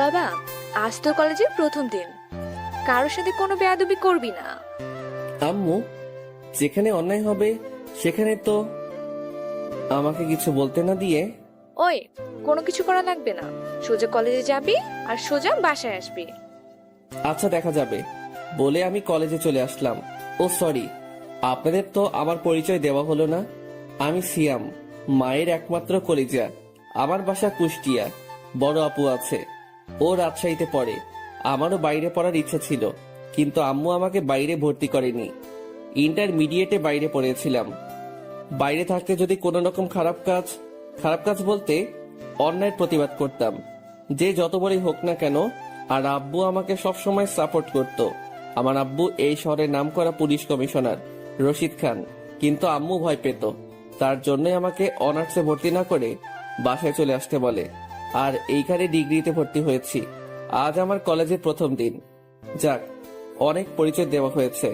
বাবা, আজ তো কলেজের প্রথম দিন, কারোর সাথে কোনো বেয়াদবি করবি না। আম্মু, যেখানে অন্যায় হবে সেখানে তো আমাকে কিছু বলতে না দিয়ে। ওই, কোনো কিছু করা লাগবে না, সোজা কলেজে যাবি আর সোজা বাসায় আসবি। আচ্ছা, দেখা যাবে বলে আমি কলেজে চলে আসলাম। ও সরি, আপনাদের তো আমার পরিচয় দেওয়া হলো না। আমি সিয়াম, মায়ের একমাত্র কলিজা। আমার বাসা কুষ্টিয়া। বড় আপু আছে, ও রাজশাহীতে পড়ে। আমারও বাইরে পড়ার ইচ্ছা ছিল, কিন্তু আম্মু আমাকে বাইরে ভর্তি করেনি। ইন্টারমিডিয়েটে বাইরে পড়েছিলাম। বাইরে থাকতে যদি কোনো রকম খারাপ কাজ বলতে অন্যায়ের প্রতিবাদ করতাম, যে যত বড়ই হোক না কেন। আর আব্বু আমাকে সবসময় সাপোর্ট করত। আমার আব্বু এই শহরের নামকরা পুলিশ কমিশনার রশিদ খান, কিন্তু আম্মু ভয় পেত। তার জন্যই আমাকে অনার্সে ভর্তি না করে বাসায় চলে আসতে বলে। আর এইখানে ডিগ্রিতে ভর্তি হয়েছি। আজ আমার কলেজের প্রথম দিন। যাক, অনেক পরিচয় দেওয়া হয়েছে,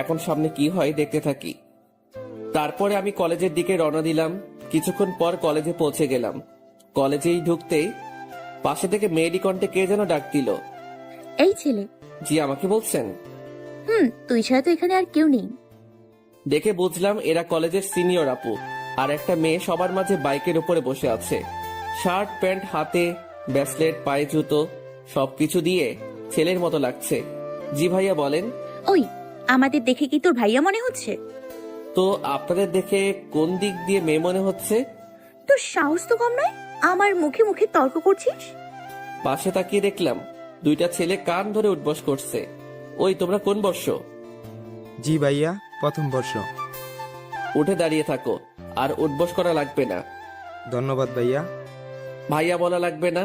এখন সামনে কি হয় দেখতে থাকি। তারপরে আমি কলেজের দিকে রওনা দিলাম। কিছুক্ষণ পর কলেজে পৌঁছে গেলাম। কলেজেই ঢুকতেই পাশে থেকে মেয়েলি কণ্ঠে কে যেন ডাক দিল। এই ছেলে। জি, আমাকে বলছেন? তুই ছাড়া তো এখানে আর কেউ নেই। দেখে বুঝলাম এরা কলেজের সিনিয়র আপু। আর একটা মেয়ে সবার মাঝে বাইকের উপরে বসে আছে। শার্ট প্যান্ট হাতে, ব্রেসলেট, পায়ে জুতো, সবকিছু দিয়ে ছেলের মতো লাগছে। জি ভাইয়া, বলেন। ওই, আমাদের দেখে কি তোর ভাইয়া মনে হচ্ছে? তো আপনাদের দেখে কোন দিক দিয়ে মেয়ে মনে হচ্ছে? তোর সাহস তো কম নয়, আমার মুখে মুখে তর্ক করছিস। পাশে তাকিয়ে দেখলাম দুইটা ছেলে কান ধরে উঠবস করছে। ওই, তোমরা কোন বর্ষ? জি ভাইয়া, প্রথম বর্ষ। উঠে দাঁড়িয়ে থাকো, আর উঠবস করা লাগবে না। ধন্যবাদ ভাইয়া। ভাইয়া বলা লাগবে না,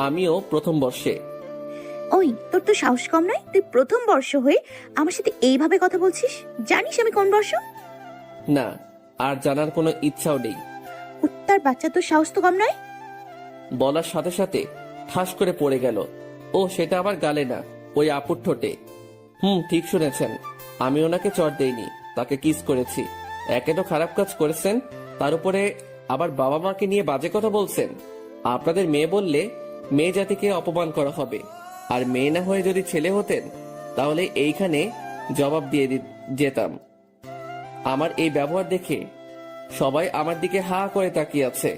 আমিও প্রথম বর্ষে। ওই, তোর তো সাহস কম নয়, তুই প্রথম বর্ষ হয়ে আমার সাথে এইভাবে কথা বলছিস? জানিস আমি কোন বর্ষ? না, আর জানার কোনো ইচ্ছাও নেই। কুত্তার বাচ্চা, তোর সাহস তো কম নয়। বলার সাথে সাথে ঠাস করে পড়ে গেল। ও, সেটা আবার গালে না, ওই আপুর ঠোঁটে। ঠিক শুনেছেন, আমি ওনাকে চড় দেইনি, তাকে কিস করেছি। একে তো খারাপ কাজ করেছেন, তার উপরে আবার বাবা মাকে নিয়ে বাজে কথা বলছেন। আপনাদের মেয়ে বললে মেয়ে জাতিকে অপমান করা হবে, আর মেয়ে না হয়ে যদি ছেলে হতেন তাহলে এইখানে জবাব দিয়ে যেতাম। আমার এই ব্যবহার দেখে সবাই আমার দিকে হা করে তাকিয়ে আছে।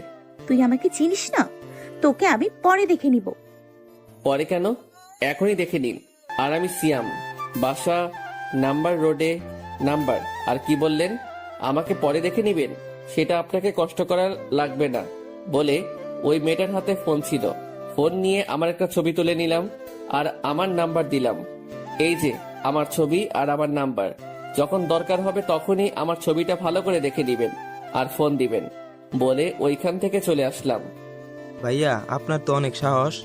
তুই আমাকে চিনিস না, তোকে আমি পরে দেখে নিব। পরে কেন, এখনই দেখে নিন। আর আমি সিয়াম, বাসা নাম্বার রোডে। নাম্বার আর কি বললেন? আমাকে পরে দেখে নিবেন, সেটা আপনাকে কষ্ট করা লাগবে না বলে ওই মেয়েটার হাতে ফোন ছিল। ফোন নিয়ে আমার একটা ছবি তুলে নিলাম আর আমার নাম্বার দিলাম। এই যে আমার ছবি আর আমার নাম্বার, যখন দরকার হবে তখনই আমার ছবিটা ভালো করে দেখে নিবেন আর ফোন দিবেন বলে ওইখান থেকে চলে আসলাম। ভাইয়া, আপনার তো অনেক সাহস।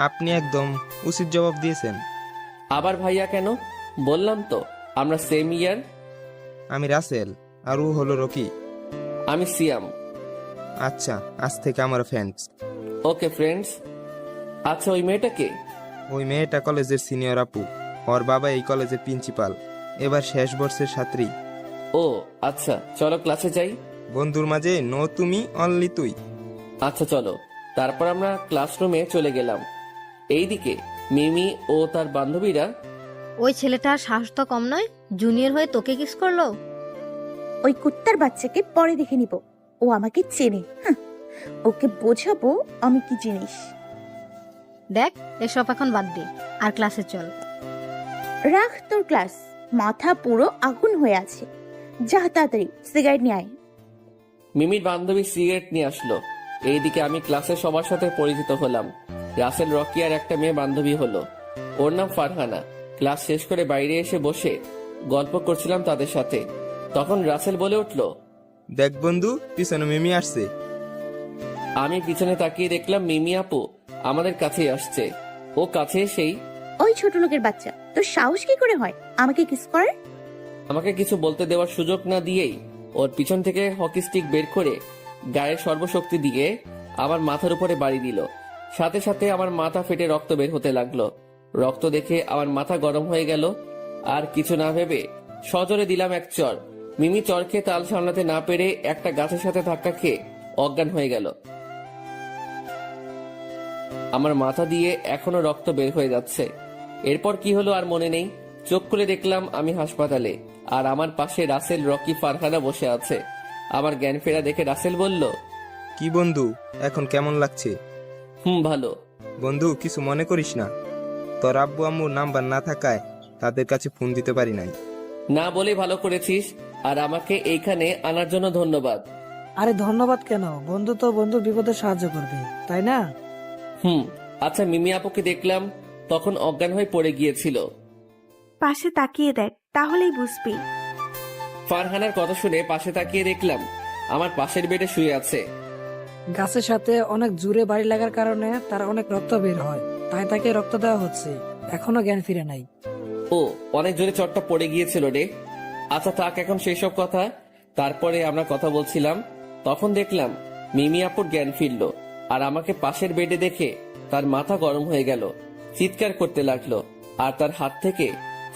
আপনি একদম উচিত জবাব দিয়েছেন। আবার ভাইয়া কেন? বললাম তো আমরা সেম ইয়ার। আমি রাসেল, আর ও হলো রকি। আমি সিয়াম। আচ্ছা, আজ থেকে আমার ফ্রেন্ডস। Okay friends. আচ্ছা, ওই মেয়েটাকে? ওই মেয়েটা কলেজের সিনিয়র আপু। ওর বাবা এই কলেজের প্রিন্সিপাল, এবার শেষ বর্ষের ছাত্রী। ও আচ্ছা, চলো ক্লাসে যাই। বন্ধুর মাঝে নো তুমি, অনলি তুই। আচ্ছা চলো। তারপর আমরা ক্লাসরুমে চলে গেলাম। এইদিকে মিমি ও তার বান্ধবীরা। ওই ছেলেটার সাহস তো কম নয়, জুনিয়র হয়ে তোকে কিস করলো। ওই কুত্তার বাচ্চাকে পরে দেখে নিব, ও আমাকে চেনে। ওকে বোঝাবো আমি কি জিনিস। দেখ, এসব এখন বাদ দে আর ক্লাসে চল। রাখ তোর ক্লাস, মাথা পুরো আগুন হয়ে আছে। যা তাড়াতাড়ি সিগারেট নিয়ে আয়। মিমির বান্ধবী সিগারেট নিয়ে আসলো। এইদিকে আমি ক্লাসের সবার সাথে পরিচিত হলাম। রাসেল, রকি আর একটা মেয়ে বান্ধবী হলো, ওর নাম ফারহানা। ক্লাস শেষ করে বাইরে এসে বসে গল্প করছিলাম তাদের সাথে। তখন রাসেল বলে উঠলো, দেখ বন্ধু, পিছনে মিমি আসছে। আমি পিছনে তাকিয়ে দেখলাম মিমি আপু আমাদের কাছেই আসছে। ও কাছে এসেই, ওই ছোট লোকের বাচ্চা, তোর সাহস কি করে হয় আমাকে কিস করার? আমাকে কিছু বলতে দেওয়ার সুযোগ না দিয়েই ওর পিছন থেকে হকি স্টিক বের করে গায়ের সর্বশক্তি দিয়ে আমার মাথার উপরে বাড়ি দিল। সাথে সাথে আমার মাথা ফেটে রক্ত বের হতে লাগলো। রক্ত দেখে আমার মাথা গরম হয়ে গেল। আর কিছু না ভেবে সজোরে দিলাম এক চড়। মিমি চর খেয়ে তাল সামলাতে না পেরে একটা গাছের সাথে ধাক্কা খেয়ে অজ্ঞান হয়ে গেল। আমার মাথা দিয়ে এখনো রক্ত বের হয়ে যাচ্ছে। এরপর কি হলো আর মনে নেই। চোখ খুলে দেখলাম আমি হাসপাতালে, আর আমার পাশে রাসেল, রকি, ফারহানা বসে আছে। আমার জ্ঞান ফেরা দেখে রাসেল বলল, কি বন্ধু, এখন কেমন লাগছে? ভালো। বন্ধু, কিছু মনে করিস না? তোর আব্বু আম্মুর নাম্বার না থাকায় তাদের কাছে ফোন দিতে পারি নাই। না বলে ভালো করেছিস, আর আমাকে এইখানে আনার জন্য ধন্যবাদ। আরে ধন্যবাদ কেন, বন্ধু তো বন্ধু বিপদে সাহায্য করবে, তাই না? আচ্ছা, মিমি আপুকে দেখলাম তখন অজ্ঞান হয়ে পড়ে গিয়েছিল। পাশে তাকিয়ে দেখ, তাহলেই বুঝবি। ফারহানার কথা শুনে পাশে তাকিয়ে দেখলাম আমার পাশের বেডে শুয়ে আছে। গাছের সাথে অনেক জোরে বাড়ি লাগার কারণে তার অনেক রক্ত বের হয়, তাই তাকে রক্ত দেওয়া হচ্ছে। এখনো জ্ঞান ফিরে নাই। ও, অনেক জোরে চটটা পড়ে গিয়েছিল রে। আচ্ছা থাক এখন সেসব কথা। তারপরে আমরা কথা বলছিলাম, তখন দেখলাম মিমি আপুর জ্ঞান ফিরল, আর আমাকে পাশের বেডে দেখে তার মাথা গরম হয়ে গেল। চিৎকার করতে লাগলো, আর তার হাত থেকে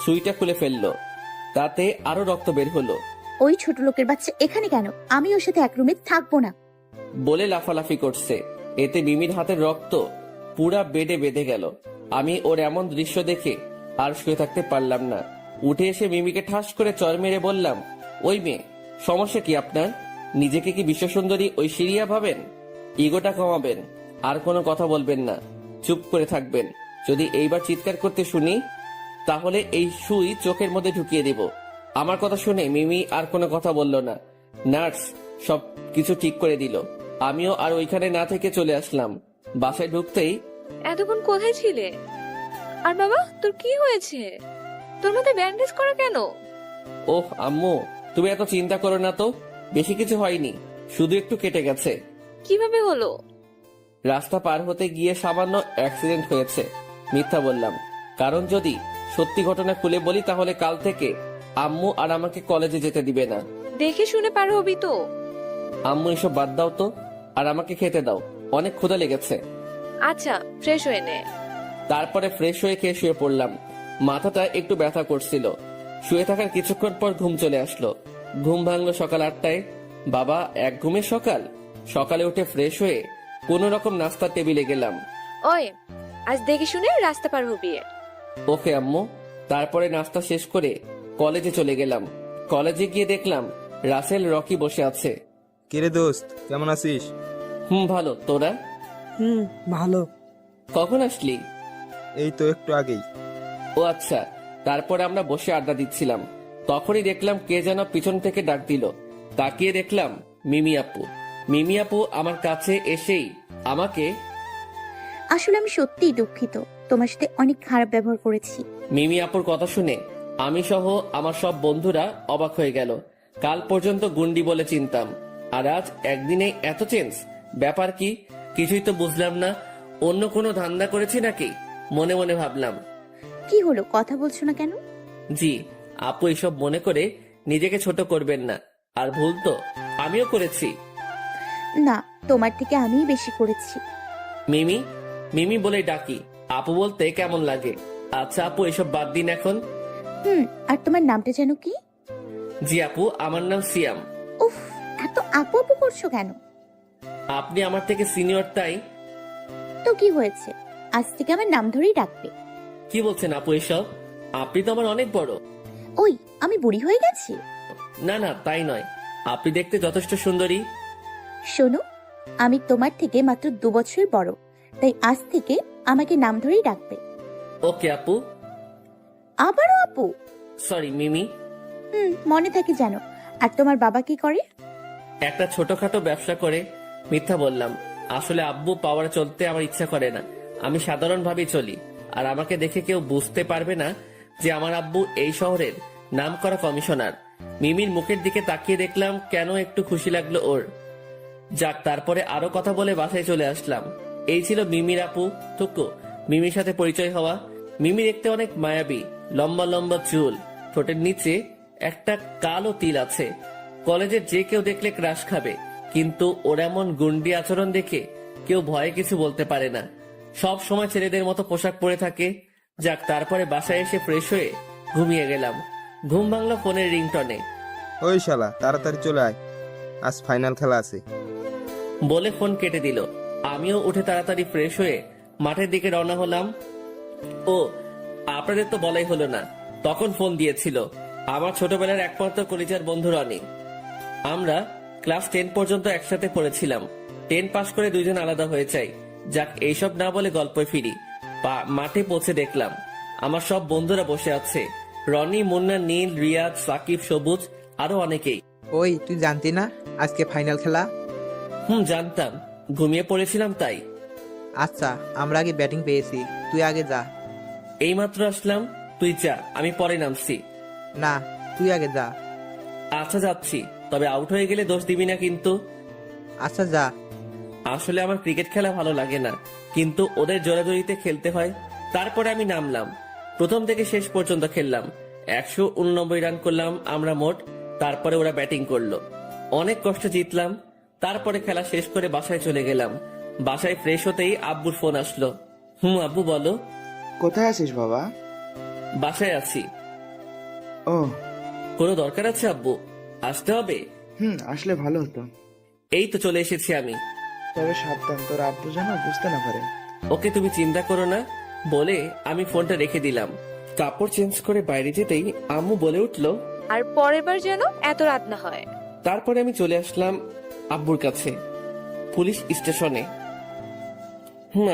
সুইটা খুলে ফেললো। তাতে আরো রক্ত বের হলো। ওই ছোট লোকের বাচ্চা এখানে কেন? আমি ওর সাথে এক রুমে থাকবো না। বলে লাফালাফি করছে। এতে মিমির হাতের রক্ত পুরা বেডে বেঁধে গেল। আমি ওর এমন দৃশ্য দেখে আর শুয়ে থাকতে পারলাম না। উঠে এসে মিমিকে ঠাস করে চর মেরে বললাম, ওই মেয়ে, সমস্যা কি আপনার? নিজেকে কি বিশ্বসুন্দরী ঐশ্বরিয়া ভাবেন? ইগোটা কমাবেন, আর কোনো কথা বলবেন না, চুপ করে থাকবেন। যদি এইবার চিৎকার করতে শুনি তাহলে এই সুই চোখের মধ্যে ঢুকিয়ে দেব। আমার কথা শুনে মিমি আর কোনো কথা বলল না। নার্স সব কিছু ঠিক করে দিল। আমিও আর ওইখানে না থেকে চলে আসলাম। বাসায় ঢুকতেই, এতক্ষণ কোথায় ছিলে? আর বাবা, তোর কি হয়েছে? তোর মাথায় ব্যান্ডেজ করা কেন? ওহ আম্মু, তুমি এত চিন্তা করো না তো, বেশি কিছু হয়নি, শুধু একটু কেটে গেছে। কিভাবে হলো? রাস্তা পার হতে গিয়ে সামান্য অ্যাক্সিডেন্ট হয়েছে। মিথ্যা বললাম, কারণ যদি সত্যি ঘটনা খুলে বলি তাহলে কাল থেকে আম্মু আর আমাকে কলেজে যেতে দিবে না। দেখে শুনে পার হবি তো। আম্মু এসব বাদ দাও তো, আর আমাকে খেতে দাও, অনেক ক্ষুধা লেগেছে। আচ্ছা, ফ্রেশ হয়ে নে। তারপরে ফ্রেশ হয়ে খেয়ে শুয়ে পড়লাম। মাথাটা একটু ব্যথা করছিল। শুয়ে থাকার কিছুক্ষণ পর ঘুম চলে আসলো। ঘুম ভাঙলো সকাল 8টায়। বাবা, এক ঘুমের সকাল। সকালে উঠে ফ্রেশ হয়ে কোনো রকম নাস্তার টেবিলে গেলাম। ওই, আজ দেখে শুনে রাস্তা পার হবি। ওকে আম্মু। তারপরে নাস্তা শেষ করে কলেজে চলে গেলাম। কলেজে গিয়ে দেখলাম রাসেল, রকি বসে আছে। কিরে দোস্ত, কেমন আছিস? ভালো, তোরা? ভালো। কখন আসলি? এই তো একটু আগেই। ও আচ্ছা। তারপরে আমরা বসে আড্ডা দিচ্ছিলাম, তখনই দেখলাম কে যেন পিছন থেকে ডাক দিল। তাকিয়ে দেখলাম মিমি আপু। মিমি আপু আমার কাছে এসেই আমাকে, আসলে আমি সত্যিই দুঃখিত, তোমার সাথে অনেক খারাপ ব্যবহার করেছি। মিমি আপুর কথা শুনে আমি সহ আমার সব বন্ধুরা অবাক হয়ে গেল। কাল পর্যন্ত গুন্ডি বলে চিনতাম, আর আজ একদিনে এত চেঞ্জ। ব্যাপার কি? কিছুই তো বুঝলাম না। অন্য কোনো ধান্দা করেছি নাকি? মনে মনে ভাবলাম। কি হলো, কথা বলছো না কেন? জি, আপু এসব মনে করে নিজেকে ছোট করবেন না। আর ভুল তো আমিও করেছি। না, তোমার থেকে আমিই বেশি করেছি। মিমি, মিমি বলে ডাকি। আপু বলতে কেমন লাগে? আচ্ছা আপু, এসব বাদ দিন এখন। আর তোমার নামটা যেন কি? জি আপু, আমার নাম সিয়াম। উফ, এত আপু আপু করছো কেন? আপনি আমার থেকে সিনিয়র তাই। তো কি হয়েছে, আজ থেকে আমার নাম ধরেই ডাকবে। কি বলছেন আপু এসব? আপনি তো আমার অনেক বড়। ওই, আমি বুড়ি হয়ে গেছি? না না, তাই নয়, আপনি দেখতে যথেষ্ট সুন্দরী। শোনো, আমি তোমার থেকে মাত্র 2 বছর বড়, তাই আজ থেকে আমাকে নাম ধরেই ডাকবে। ওকে আপু। আবারও আপু? সরি মিমি। মনে থাকে জানো। আর তোমার বাবা কি করে? একটা ছোটখাটো ব্যবসা করে। মিথ্যা বললাম, আসলে আব্বু পাওয়ার চলতে আমার ইচ্ছা করে না। আমি সাধারণভাবেই চলি, আর আমাকে দেখে কেউ বুঝতে পারবে না যে আমার আব্বু এই শহরের নামকরা কমিশনার। মিমির মুখের দিকে তাকিয়ে দেখলাম কেন একটু খুশি লাগলো ওর। যাক, তারপরে আরো কথা বলে বাসায় চলে আসলাম। এই ছিল মিমির আপু টুকু। মিমির সাথে পরিচয় হওয়া। মিমি দেখতে অনেক মায়াবী, লম্বা লম্বা চুল, ঠোঁটের নিচে একটা কালো তিল আছে। কলেজের যে কেউ দেখলে ক্রাশ খাবে, কিন্তু ওর এমন গুন্ডি আচরণ দেখে কেউ ভয়ে কিছু বলতে পারে না। সব সময় ছেলেদের মতো পোশাক পরে থাকে। যাক, তারপরে বাসায় এসে ফ্রেশ হয়ে ঘুমিয়ে গেলাম। ঘুম ভাঙলো ফোনের রিংটনে। ওই শালা তাড়াতাড়ি চলে আয়, আজ ফাইনাল খেলা আছে। বলে ফোন কেটে দিল। আমিও উঠে তাড়াতাড়ি ফ্রেশ হয়ে মাঠের দিকে রওনা হলাম। ও, আপনাদের তো বলাই হলো না, তখন ফোন দিয়েছিল আমার ছোটবেলার একমাত্র কলিজার বন্ধু রনি। আমরা ক্লাস 10 পর্যন্ত একসাথে পড়েছিলাম। 10 পাশ করে দুইজন আলাদা হয়ে যাই। যাক, এইসব না বলে গল্পে ফিরি। মাঠে পৌঁছে দেখলাম আমার সব বন্ধুরা বসে আছে। রনি, মুন্না, নীল, রিয়াজ, সাকিব, সবুজ, আরো অনেকেই। ওই তুই জানতি না আজকে ফাইনাল খেলা? জানতাম, ঘুমিয়ে পড়েছিলাম তাই। আচ্ছা, আমরা আগে ব্যাটিং পেয়েছি, তুই আগে যা। এইমাত্র আসলাম, তুই যা, আমি পরে নামছি। না, তুই আগে যা। আচ্ছা যাচ্ছি, তবে আউট হয়ে গেলে দোষ দিবি না কিন্তু। আচ্ছা যা। আসলে আমার ক্রিকেট খেলা ভালো লাগে না, কিন্তু ওদের জোরাজোরিতে খেলতে হয়। তারপরে আমি নামলাম, প্রথম থেকে শেষ পর্যন্ত খেললাম। 189 রান করলাম আমরা মোট। তারপরে ওরা ব্যাটিং করলো, অনেক কষ্টে জিতলাম। তারপরে খেলা শেষ করে বাসায় চলে গেলাম। বাসায় ফ্রেশ হতেই আব্বুর ফোন আসলো। আব্বু বলো। কোথায় আছিস বাবা? বাসায় আছি। ও, কোনো দরকার আছে আব্বু? আসতে হবে? আসলে ভালো হতো। এই তো চলে এসেছি আমি। তবে সাবধান, তোর আব্বু যেন বুঝতে না পারে। ওকে, তুমি চিন্তা করো না, বলে আমি ফোনটা রেখে দিলাম। কাপড় চেঞ্জ করে বাইরে যেতেই আম্মু বলে উঠলো, আর পরের বার যেন এত রাত না হয়। তারপরে আমি চলে আসলাম আব্বুর কাছে, পুলিশ স্টেশনে।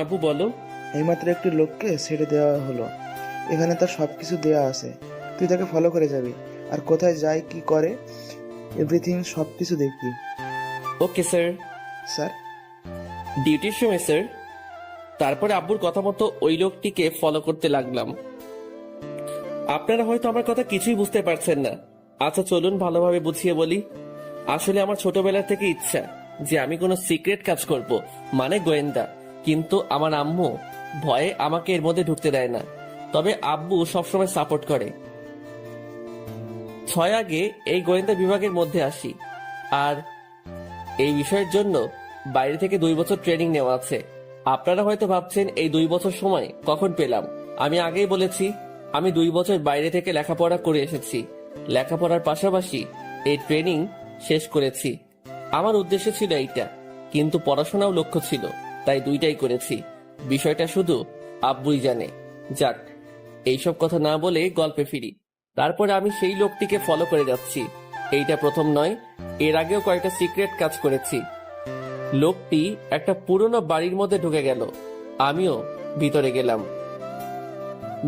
আব্বু বলো। এইমাত্র একটি লোককে ছেড়ে দেওয়া হলো। এখানে তার সবকিছু দেয়া আছে, তুই তাকে ফলো করে যাবি, আর কোথায় যায় কি করে এভরিথিং সবকিছু দেখবি। Okay sir. স্যার? ডিউটির সময় স্যার। তারপরে আব্বুর কথা মতো ওই লোকটিকে ফলো করতে লাগলাম। আপনারা হয়তো আমার কথা কিছুই বুঝতে পারছেন না। আচ্ছা চলুন ভালোভাবে বুঝিয়ে বলি। আসলে আমার ছোটবেলা থেকে ইচ্ছা যে আমি কোনো সিক্রেট কাজ করব, মানে গোয়েন্দা। কিন্তু আমার আম্মু ভয়ে আমাকে এর মধ্যে ঢুকতে দেয় না। তবে আব্বু সবসময় সাপোর্ট করে। 6 আগে এই গোয়েন্দা বিভাগের মধ্যে আসি, আর এই বিষয়ের জন্য বাইরে থেকে 2 বছর ট্রেনিং নেওয়া আছে। আপনারা হয়তো ভাবছেন এই 2 বছর সময় কখন পেলাম। আমি আগেই বলেছি, আমি 2 বছর বাইরে থেকে লেখাপড়া করে এসেছি। লেখাপড়ার পাশাপাশি এই ট্রেনিং শেষ করেছি। আমার উদ্দেশ্য ছিল এইটা, কিন্তু পড়াশোনাও লক্ষ্য ছিল, তাই দুইটাই করেছি। বিষয়টা শুধু আব্বুই জানে। যাক, এইসব কথা না বলে গল্পে ফিরি। তারপরে আমি সেই লোকটিকে ফলো করে যাচ্ছি। এইটা প্রথম নয়, এর আগেও কয়েকটা সিক্রেট কাজ করেছি। লোকটি একটা পুরনো বাড়ির মধ্যে ঢুকে গেল, আমিও ভিতরে গেলাম।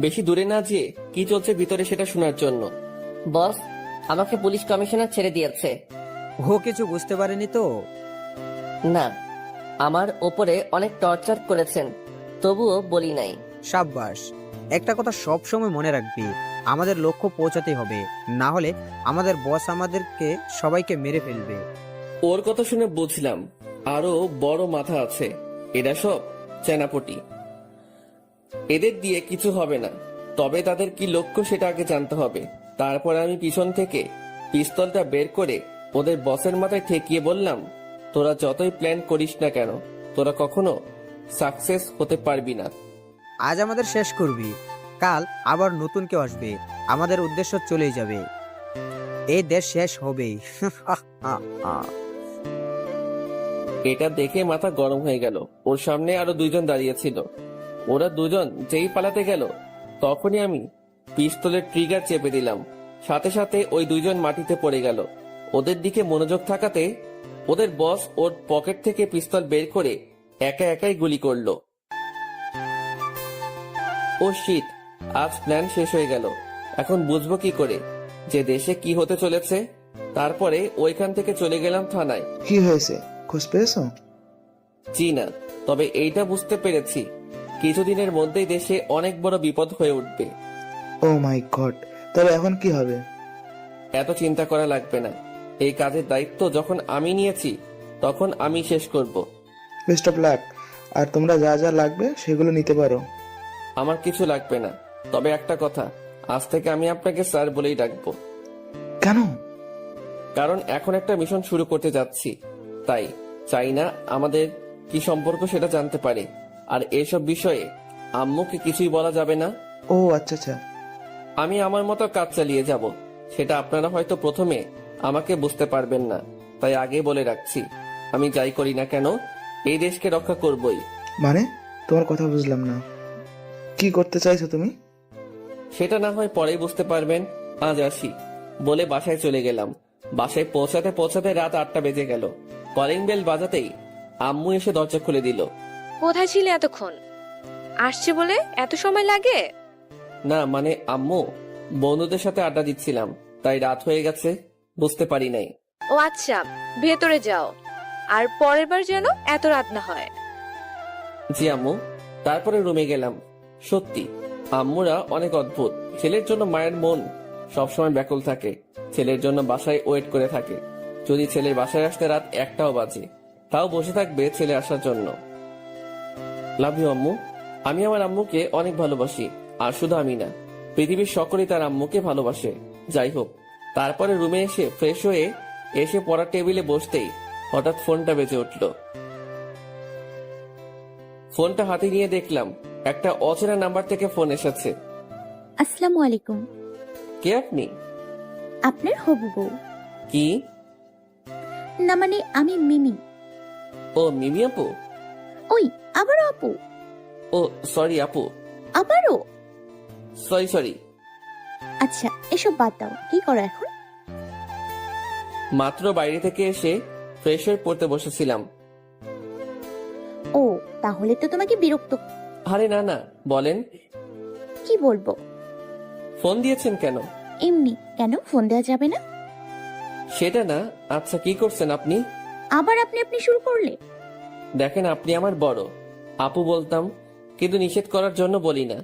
বেশি দূরে না যেয়ে কি চলছে ভিতরে সেটা শোনার জন্য। বস, আমাকে পুলিশ কমিশনার ছেড়ে দিয়েছে। ও কিছু বুঝতে পারেনি তো? না, আমার ওপরে অনেক টর্চার করেছেন, তবুও বলি নাই। সাব্বাস। একটা কথা সব সময় মনে রাখবি, আমাদের লক্ষ্য পৌঁছাতেই হবে, না হলে আমাদের বস আমাদেরকে সবাইকে মেরে ফেলবে। ওর কথা শুনে বুঝলাম আরো বড় মাথা আছে। এরা সব চেনাপটি, এদের দিয়ে কিছু হবে না। তবে তাদের কি লক্ষ্য সেটা আগে জানতে হবে। তারপর আমি পিছন থেকে পিস্তলটা বের করে ওদের বসের মাথায় ঠেকিয়ে বললাম, তোরা যতই প্ল্যান করিস না কেন, তোরা কখনো সাকসেস হতে পারবি না। আজ আমাদের শেষ করবি, কাল আবার নতুন কেউ আসবে, আমাদের উদ্দেশ্য চলেই যাবে, এই দেশ শেষ হবেই। এটা দেখে মাথা গরম হয়ে গেল। ওর সামনে আরো 2 জন দাঁড়িয়ে ছিল। ওরা 2 জন যেই পালাতে গেল, তখনই আমি পিস্তলের ট্রিগার চেপে দিলাম। সাথে সাথে ওই 2 জন মাটিতে পড়ে গেল। ওদের দিকে মনোযোগ থাকাতে ওদের বস ওর পকেট থেকে পিস্তল বের করে একা একাই গুলি করলো। ও শিট, আজ প্ল্যান শেষ হয়ে গেল। এখন বুঝবো কি করে যে দেশে কি হতে চলেছে। তারপরে ওইখান থেকে চলে গেলাম থানায়। কি হয়েছে, খোঁজ পেয়েছো? জি না, তবে এইটা বুঝতে পেরেছি কিছুদিনের মধ্যেই দেশে অনেক বড় বিপদ হয়ে উঠবে। ও মাই গড, তবে এখন কি হবে? এত চিন্তা করা লাগবে না। এই কাজের দায়িত্ব যখন আমি নিয়েছি, তখন আমি শেষ করব। Best of luck. আর তোমরা যা যা লাগবে সেগুলো নিতে পারো। আমার কিছু লাগবে না, তবে একটা কথা, আজ থেকে আমি আপনাকে স্যার বলেই ডাকবো। কেন? কারণ এখন একটা মিশন শুরু করতে যাচ্ছি, তাই চাই না আমাদের কি সম্পর্ক সেটা জানতে পারে। আর এসব বিষয়ে আম্মুকে কিছুই বলা যাবে না। ও আচ্ছা আচ্ছা। আমি আমার মতো কাজ চালিয়ে যাব। সেটা আপনারা হয়তো প্রথমে আমাকে বুঝতে পারবেন না, তাই আগে বলে রাখছি, আমি যাই করি না কেন এই দেশকে রক্ষা করবই। মানে তোমার কথা বুঝলাম না, কি করতে চাইছো তুমি? সেটা না হয় পরেই বুঝতে পারবেন, আজ আসি বলে বাসায় চলে গেলাম। বাসায় পৌঁছাতে পৌঁছাতে রাত 8টা বেজে গেল। কলিং বেল বাজাতেই আম্মু এসে দরজা খুলে দিল। কোথায় ছিলে এতক্ষণ? আসছে বলে এত সময় লাগে? না মানে আম্মু, বন্ধুদের সাথে আড্ডা দিচ্ছিলাম, তাই রাত হয়ে গেছে, বুঝতে পারি নাই। ও আচ্ছা, ভেতরে যাও, আর পরের বার যেন এত রাত না হয়। জি আম্মু। তারপরে রুমে গেলাম। সত্যি আম্মুরা অনেক অদ্ভুত। ছেলের জন্য মায়ের মন সবসময় ব্যাকুল থাকে, ছেলের জন্য বাসায় ওয়েট করে থাকে। যদি ছেলের বাসায় আসতে রাত 1টাও বাজে, তাও বসে থাকবে ছেলে আসার জন্য। লাভ ইউ আম্মু। আমি আমার আম্মুকে অনেক ভালোবাসি, আর শুধু আমি না, পৃথিবীর সকলেই তার আম্মুকে ভালোবাসে। যাই হোক, তারপরে রুমে এসে ফ্রেশ হয়ে এসে পড়ার টেবিলে বসতেই হঠাৎ ফোনটা বেজে উঠল। ফোনটা হাতে নিয়ে দেখলাম একটা অচেনা নাম্বার থেকে ফোন এসেছে। আসসালামু আলাইকুম। কে আপনি? আপনার হবু বউ। কি? না মানে আমি মিমি। ও মিমি আপু? ওই আবারও আপু? ও সরি আপু। আবারও? সরি। আচ্ছা এসব বাদ দাও, কি করো এখন? মাত্র বাইরে থেকে এসে ফ্রেশ হয়ে পড়তে বসেছিলাম। ও তাহলে তো তোমাকে বিরক্ত। আরে না না, বলেন। কি বলবো? ফোন দিয়েছেন কেন? এমনি। কেন ফোন দেওয়া যাবে না? সেটা না, আচ্ছা কি করছেন আপনি? আবার আপনি শুরু করলে। দেখেন আপনি আমার বড়, আপু বলতাম, কিন্তু নিষেধ করার জন্য বলি না।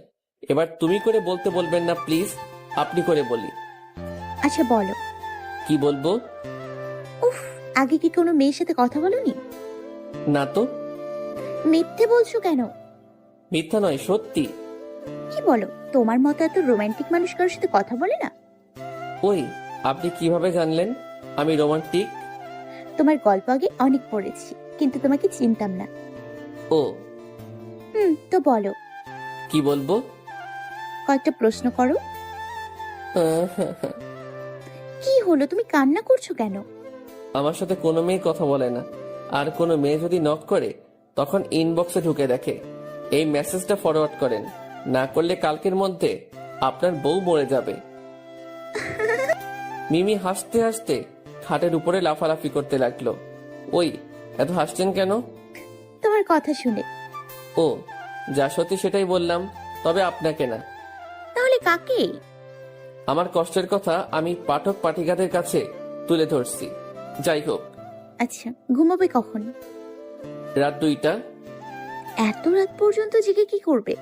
এবার তুমি করে বলতে বলবেন না প্লিজ, আপনি করে বলি। আচ্ছা বলো। কি বলবো? উফ, আগে কি কোনো মেয়ের সাথে কথা বলোনি? না তো। মিথ্যে বলছো কেন? মিথ্যা নয়, সত্যি। কি বলো, তোমার মতো এত রোমান্টিক মানুষ কারোর সাথে কথা বলে না? ওই আপনি কিভাবে জানলেন আমি রোমান্টিক? তোমার গল্প আগে অনেক পড়েছি, কিন্তু তোমাকে চিনতাম না। ও তো বলো। কি বলবো? কয়েকটা প্রশ্ন করো। কি হলো, তুমি কান্না করছো কেন? আমার সাথে কোনো মেয়ে কথা বলে না, আর কোনো মেয়ে যদি নক করে তখন ইনবক্সে ঢুকে দেখে এই মেসেজটা ফরওয়ার্ড করেন, না করলে কালকের মধ্যে আপনার বউ মরে যাবে। মিমি হাসতে হাসতে খাটের উপরে লাফালাফি করতে লাগলো। ওই এত হাসছেন কেন? তোমার কথা শুনে। ও যা সত্যি সেটাই বললাম, তবে আপনাকে না। তাহলে কাকে? আমার কষ্টের কথা আমি পাঠক পাঠিকাদের কাছে তুলে ধরছি। যাই হোক, আচ্ছা ঘুমাবে কখন? রাত 2টা। এত রাত পর্যন্ত জেগে কি করবে?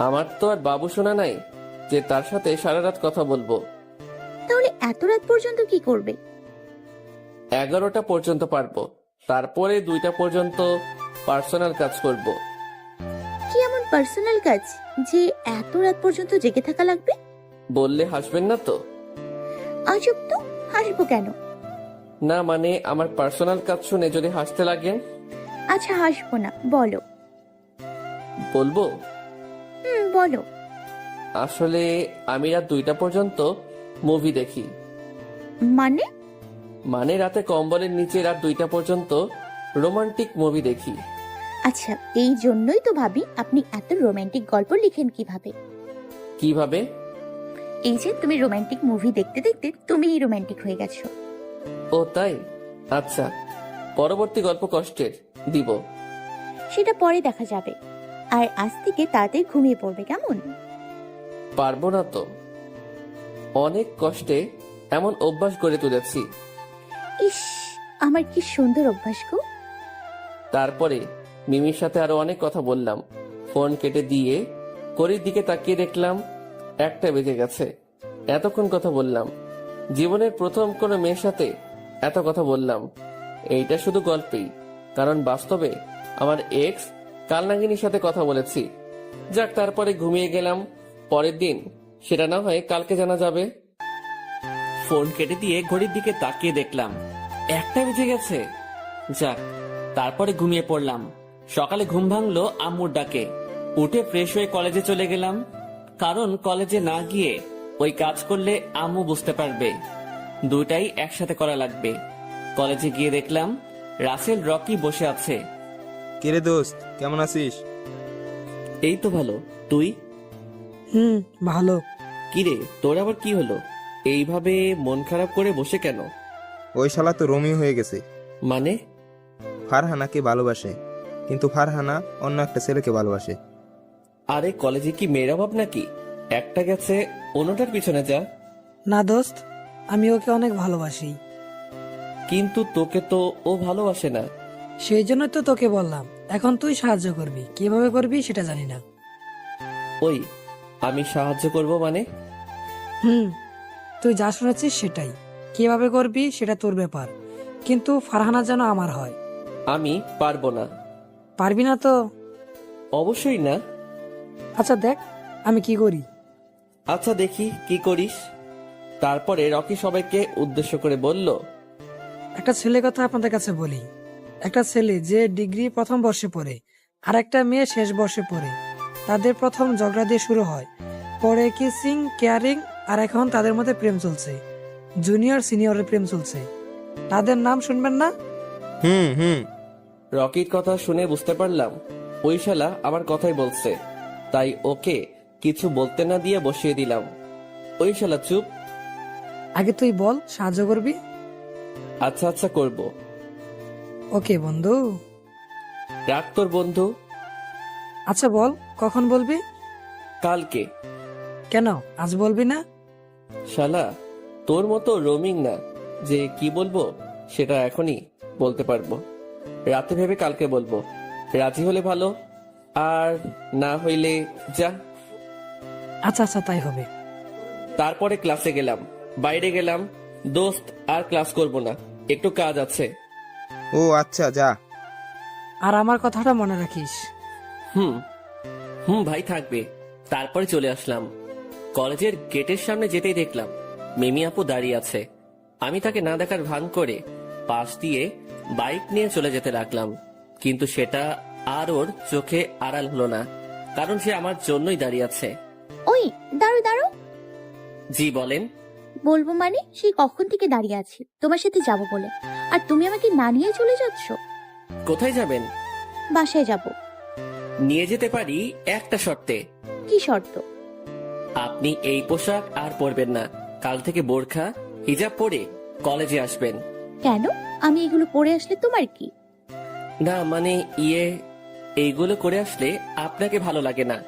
আমার তো আর বাবু শোনা নাই যে তার সাথে সারা রাত কথা বলবো। তাহলে এত রাত পর্যন্ত কি করবে? 11টা পর্যন্ত পারবো, তারপরে 2টা পর্যন্ত পার্সোনাল কাজ করব। কি এমন পার্সোনাল কাজ যে এত রাত পর্যন্ত জেগে থাকা লাগবে? বললে হাসবেন না তো? আজব তো, হাসবো কেন? না মানে আমার পার্সোনাল কাজ শুনে যদি হাসতে লাগেন। আচ্ছা হাসবো না, বলো। বলবো? বলো। আসলে আমি রাত 2টা পর্যন্ত মুভি দেখি। মানে রাতে কম্বলের নিচে রাত 2টা পর্যন্ত রোমান্টিক মুভি দেখি। আচ্ছা এই জন্যই তো ভাবি আপনি এত রোমান্টিক গল্প লিখেন কিভাবে। কিভাবে? এই যে তুমি রোমান্টিক মুভি দেখতে দেখতে তুমিই রোমান্টিক হয়ে গেছো। ও তাই? আচ্ছা, পরবর্তী গল্প কষ্টের দিব। সেটা পরে দেখা যাবে। আর আজ থেকে তাড়াতাড়ি ঘুমিয়ে পড়বে, কেমন? পারবো না তো, অনেক কষ্টে এমন অভ্যাস গড়ে তুলেছি। ইস, আমার কি সুন্দর অভ্যাস গো। তারপরে মিমির সাথে আরো অনেক কথা বললাম। ফোন কেটে দিয়ে ঘড়ির দিকে তাকিয়ে দেখলাম 1টা বেজে গেছে। এতক্ষণ কথা বললাম, জীবনের প্রথম কোনো মেয়ের সাথে এত কথা বললাম। এইটা শুধু গল্পেই, কারণ বাস্তবে আমার এক্স কালনাগিনীর সাথে কথা বলেছি। যাক, তারপরে ঘুমিয়ে গেলাম। পরের দিন সেটা না হয় কালকে জানা যাবে। ফোন কেটে দিয়ে ঘড়ির দিকে তাকিয়ে দেখলাম 1টা বেজে গেছে। যাক, তারপরে ঘুমিয়ে পড়লাম। সকালে ঘুম ভাঙলো আম্মুর ডাকে। উঠে ফ্রেশ হয়ে কলেজে চলে গেলাম, কারণ কলেজে না গিয়ে ওই কাজ করলে আম্মু বুঝতে পারবে। দুটাই একসাথে করা লাগবে। কলেজে গিয়ে দেখলাম রাসেল রকি বসে আছে। কিরে দোস্ত, কেমন আছিস? এই তো ভালো, তুই? ভালো। কিরে, তোর আবার কি হলো? এইভাবে মন খারাপ করে বসে কেন? ওই শালা তো রোমিও হয়ে গেছে। মানে? ফারহানাকে ভালোবাসে, কিন্তু ফারহানা অন্য একটা ছেলেকে ভালোবাসে। আরে কলেজে কি মেয়ের অভাব নাকি? একটা গেছে অন্যটার পিছনে যা। না দোস্ত, আমি ওকে অনেক ভালোবাসি। কিন্তু তোকে তো ও ভালোবাসে না। সেই জন্যই তো তোকে বললাম, এখন তুই সাহায্য করবি, কিভাবে করবি সেটা জানি না। ওই, আমি সাহায্য করব মানে? তুই যা শুনেছিস সেটাই, কিভাবে করবি সেটা তোর ব্যাপার, কিন্তু ফারহানা যেন আমার হয়। আমি পারবো না। পারবি না তো? অবশ্যই না। আচ্ছা দেখ আমি কি করি। আচ্ছা দেখি কি করিস। তারপরে রকি সবাইকে উদ্দেশ্য করে বলল, একটা ছেলে কথা আপনাদের কাছে বলি। একটা ছেলে যে ডিগ্রি প্রথম বর্ষে পড়ে, আর একটা মেয়ে শেষ বর্ষে পড়ে। তাদের প্রথম ঝগড়া দিয়ে শুরু হয়, পরে কিসিং, কেয়ারিং, আর এখন তাদের মধ্যে প্রেম চলছে। জুনিয়র সিনিয়রের প্রেম চলছে। তাদের নাম শুনবেন না? হুম। রকির কথা শুনে বুঝতে পারলাম ওই শালা আমার কথাই বলছে, তাই ওকে কিছু বলতে না দিয়ে বসিয়ে দিলাম। ওই শালা চুপ। আগে তুই বল, সাহায্য করবি? আচ্ছা আচ্ছা করব। ওকে বন্ধু। রাখ তোর বন্ধু। আচ্ছা বল, কখন বলবি? কালকে। কেন আজ বলবি না? শালা তোর মতো রোমিং না যে কি বলবো সেটা এখনই বলতে পারবো। রাতে ভেবে কালকে বলবো। রাজি হলে ভালো, আর না হইলে যা। আচ্ছা আচ্ছা তাই হবে। তারপরে ক্লাসে গেলাম। বাইরে গেলাম, দোস্ত আর ক্লাস করব না, একটু কাজ আছে। ও আচ্ছা, যা। আর আমার কথাটা মনে রাখিস। হুম হুম ভাই, থাকবে। তারপরে চলে আসলাম। কলেজের গেটের সামনে যেতেই দেখলাম মিমি আপু দাঁড়িয়ে আছে। আমি তাকে না দেখার ভান করে পাশ দিয়ে বাইক নিয়ে চলে যেতে লাগলাম, কিন্তু সেটা আর ওর চোখে আড়াল হলো না, কারণ সে আমার জন্যই দাঁড়িয়ে আছে। ওই দাঁড়ো দাঁড়ো। জি বলেন। বলবো মানে, সেই কখন থেকে দাঁড়িয়ে আছি তোমার সাথে যাব বলে, আর তুমি আমাকে না নিয়ে চলে যাচ্ছ। কোথায় যাবেন? বাসায় যাব। নিয়ে যেতে পারি একটা শর্তে। কি শর্ত? আপনি এই পোশাক আর পরবেন না। কাল থেকে বোরখা হিজাব পরে কলেজে আসবেন। কেন? আমি এগুলো পরে আসলে তোমার কি? না মানে এইগুলো করে আসলে আপনাকে ভালো লাগে না।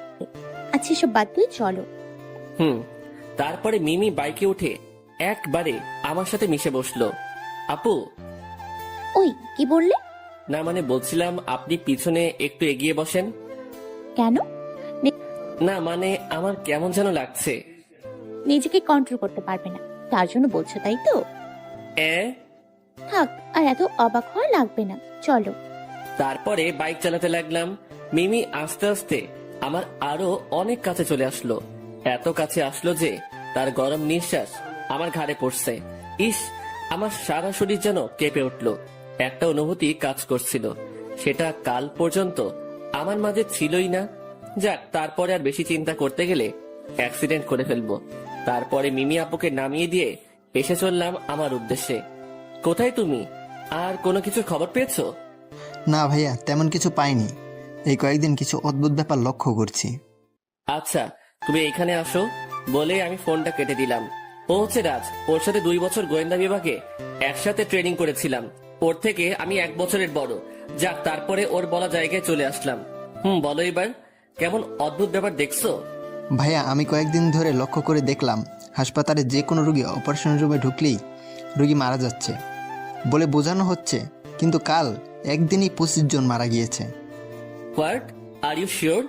আচ্ছা সব বাদ দিয়ে চলো। তারপরে মিমি বাইকে উঠে একবারে আমার সাথে মিশে বসলো। আপু। ওই কি বললে? না মানে বলছিলাম আপনি পিছনে একটু এগিয়ে বসেন। কেন? না মানে আমার কেমন যেন লাগছে। নিজেকে কন্ট্রোল করতে পারবে না তার জন্য বলছো, তাই তো? থাক, আর এত অবাক হওয়া লাগবে না, চলো। তারপরে বাইক চালাতে লাগলাম। মিমি আস্তে আস্তে আমার আরো অনেক কাছে চলে আসলো। এত কাছে আসলো যে তার গরম নিঃশ্বাস আমার ঘাড়ে পড়ছে। ইস, আমার সারা শরীর যেন কেঁপে উঠলো। একটা অনুভূতি কাজ করছিল, সেটা কাল পর্যন্ত আমার মাঝে ছিলই না। যাক, তারপরে আর বেশি চিন্তা করতে গেলে অ্যাক্সিডেন্ট করে ফেলবো। তারপরে মিমি আপুকে নামিয়ে দিয়ে এসে চললাম আমার উদ্দেশ্যে। কোথায় তুমি? আর কোনো কিছু খবর পেয়েছো? না ভাইয়া, তেমন কিছু পাইনি। এই কয়েকদিন কিছু অদ্ভুত ব্যাপার লক্ষ্য করছি। আচ্ছা, তুমি এখানে আসো বলে আমি ফোনটা কেটে দিলাম। ও হচ্ছে রাজ, ওর সাথে 2 বছর গোয়েন্দা বিভাগে একসাথে ট্রেনিং করেছিলাম। ওর থেকে আমি 1 বছরের বড়। যাক, তারপরে ওর বলা জায়গায় চলে আসলাম। বলো এবার, কেমন অদ্ভুত ব্যাপার দেখছো? ভাইয়া, আমি কয়েকদিন ধরে লক্ষ্য করে দেখলাম হাসপাতালে যে কোনো রোগী অপারেশন রুমে ঢুকলেই রোগী মারা যাচ্ছে বলে বোঝানো হচ্ছে, কিন্তু কাল একদিনই 25 জন মারা গিয়েছে। What, are you sure?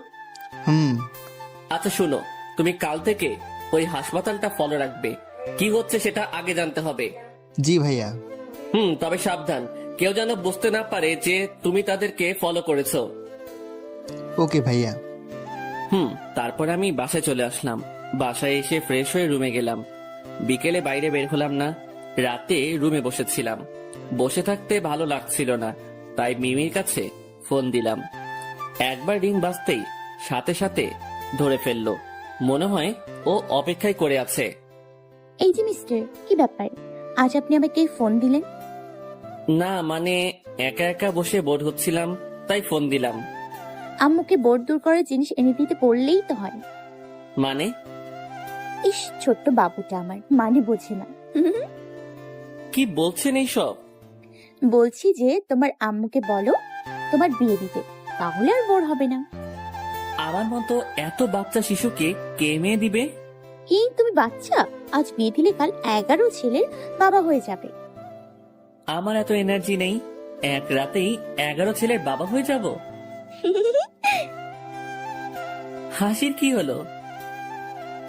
আচ্ছা শুনো, তুমি কাল থেকে ওই হাসপাতালটা ফলো রাখবে। কি হচ্ছে সেটা আগে জানতে হবে। জি ভাইয়া। তবে সাবধান, কেউ যেন বুঝতে না পারে যে তুমি তাদেরকে ফলো করেছো। ওকে ভাইয়া। তারপর আমি বাসায় চলে আসলাম। বাসায় এসে ফ্রেশ হয়ে রুমে গেলাম। বিকেলে বাইরে বের হলাম না। রাতে রুমে বসেছিলাম। বসে থাকতে ভালো লাগছিল না, তাই মিমির কাছে ফোন দিলাম। একবার রিং বাজতেই সাথে সাথে ধরে ফেললো। মনে হয় ও অপেক্ষায় করে আছে। এই যে মিস্টার, কি ব্যাপার? আজ আপনি আমাকে ফোন দিলেন? না মানে একা একা বসে বোর হচ্ছিলাম, তাই ফোন দিলাম। আম্মুকে বোর দূর করার জিনিস এনে দিতে বললেই তো হয়। মানে? ইস, ছোট্ট বাবুটা আমার মানে বোঝে না। কি বলছেন এইসব? বলছি যে তোমার আম্মুকে বলো তোমার বিয়ে দিতে, তাহলে আর বোর হবে না। আমার মতো এত বাচ্চা শিশুকে কে মেয়ে দিবে? কি তুমি বাচ্চা? আজ বিয়ে দিলে কাল 11 ছেলের বাবা হয়ে যাবে। আমার এত এনার্জি নেই, এক রাতেই 11 ছেলের বাবা হয়ে যাব। হাসির কি হলো?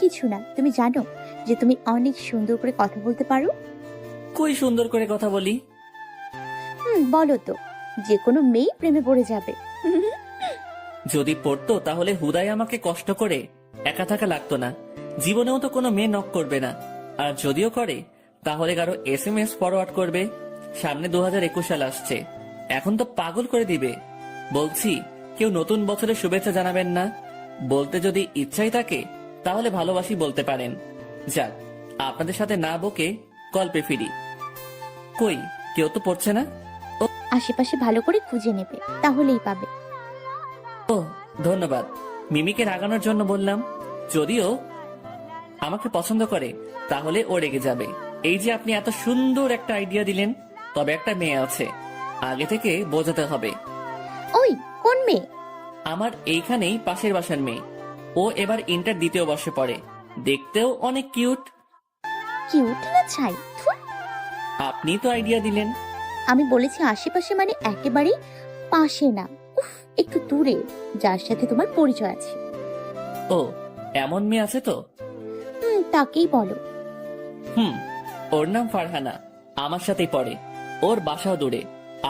কিছু না, তুমি জানো যে তুমি অনেক সুন্দর করে কথা বলতে পারো? কই সুন্দর করে কথা বলি? বলো তো, যে কোনো মেয়ে প্রেমে পড়ে যাবে। যদি পড়তো তাহলে হুদাই আমাকে কষ্ট করে একা থাকা লাগতো না। জীবনেও তো কোনো মেয়ে নক করবে না, আর যদিও করে তাহলে কারো SMS ফরওয়ার্ড করবে। সামনে 2021 সাল আসছে, এখন তো পাগল করে দিবে। বলছি, কেউ নতুন বছরের শুভেচ্ছা জানাবেন না? বলতে যদি ইচ্ছাই থাকে তাহলে ভালোবাসি বলতে পারেন। যাক, আপনাদের সাথে না বকে গল্পে ফিরি। কই কেউ তো পড়ছে না। আশেপাশে ভালো করে খুঁজে নেবে, তাহলেই পাবে। ও ধন্যবাদ, মিমিকে রাগানোর জন্য বললাম। যদিও আমাকে পছন্দ করে তাহলে ও রেগে যাবে। এই যে আপনি এত সুন্দর একটা আইডিয়া দিলেন, তবে একটা মেয়ে আছে, আগে থেকে বোঝাতে হবে। ওই কোন মেয়ে? আমার এইখানেই পাশের বাসার মেয়ে। ও এবার ইন্টার দ্বিতীয় বর্ষে পড়ে, দেখতেও অনেক কিউট। কিউট না ছাই? থুর। আপনি তো আইডিয়া দিলেন। আমি বলেছি আশেপাশে মানে একেবারেই পাশে না, উফ, একটু দূরে, যার সাথে তোমার পরিচয় আছে। ও এমন মেয়ে আছে তো? তাকেই বলো। ওর নাম ফারহানা, আমার সাথেই পড়ে। ওর বাসাও দূরে,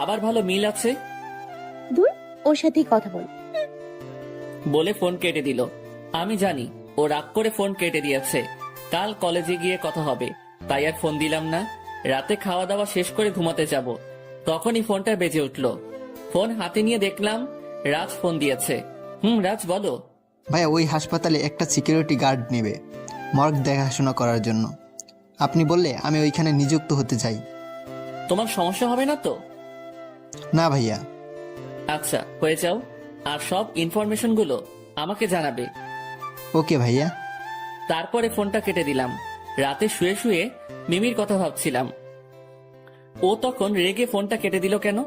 আবার ভালো মিল আছে। দূর, ওর সাথেই কথা বল। বলে ফোন কেটে দিল। আমি জানি ও রাগ করে ফোন কেটে দিয়েছে, কাল কলেজে গিয়ে কথা হবে, তাই আর ফোন দিলাম না। রাতে খাওয়া দাওয়া শেষ করে ঘুমাতে যাব, তখনই ফোনটা বেজে উঠলো। ফোন হাতে নিয়ে দেখলাম রাজ ফোন দিয়েছে। রাজ বলো। ভাইয়া, ওই হাসপাতালে একটা সিকিউরিটি গার্ড নেবে মর্গ দেখাশোনা করার জন্য। আপনি বললে আমি ওইখানে নিযুক্ত হতে চাই। তোমার সমস্যা হবে না তো? না ভাইয়া। আচ্ছা, হয়ে যাও, আর সব ইনফরমেশন গুলো আমাকে জানাবে। ওকে ভাইয়া। তারপরে ফোনটা কেটে দিলাম। রাতে শুয়ে শুয়ে মিমির কথা ভাবছিলাম। ও তখন রেগে ফোনটা কেটে দিল কেন?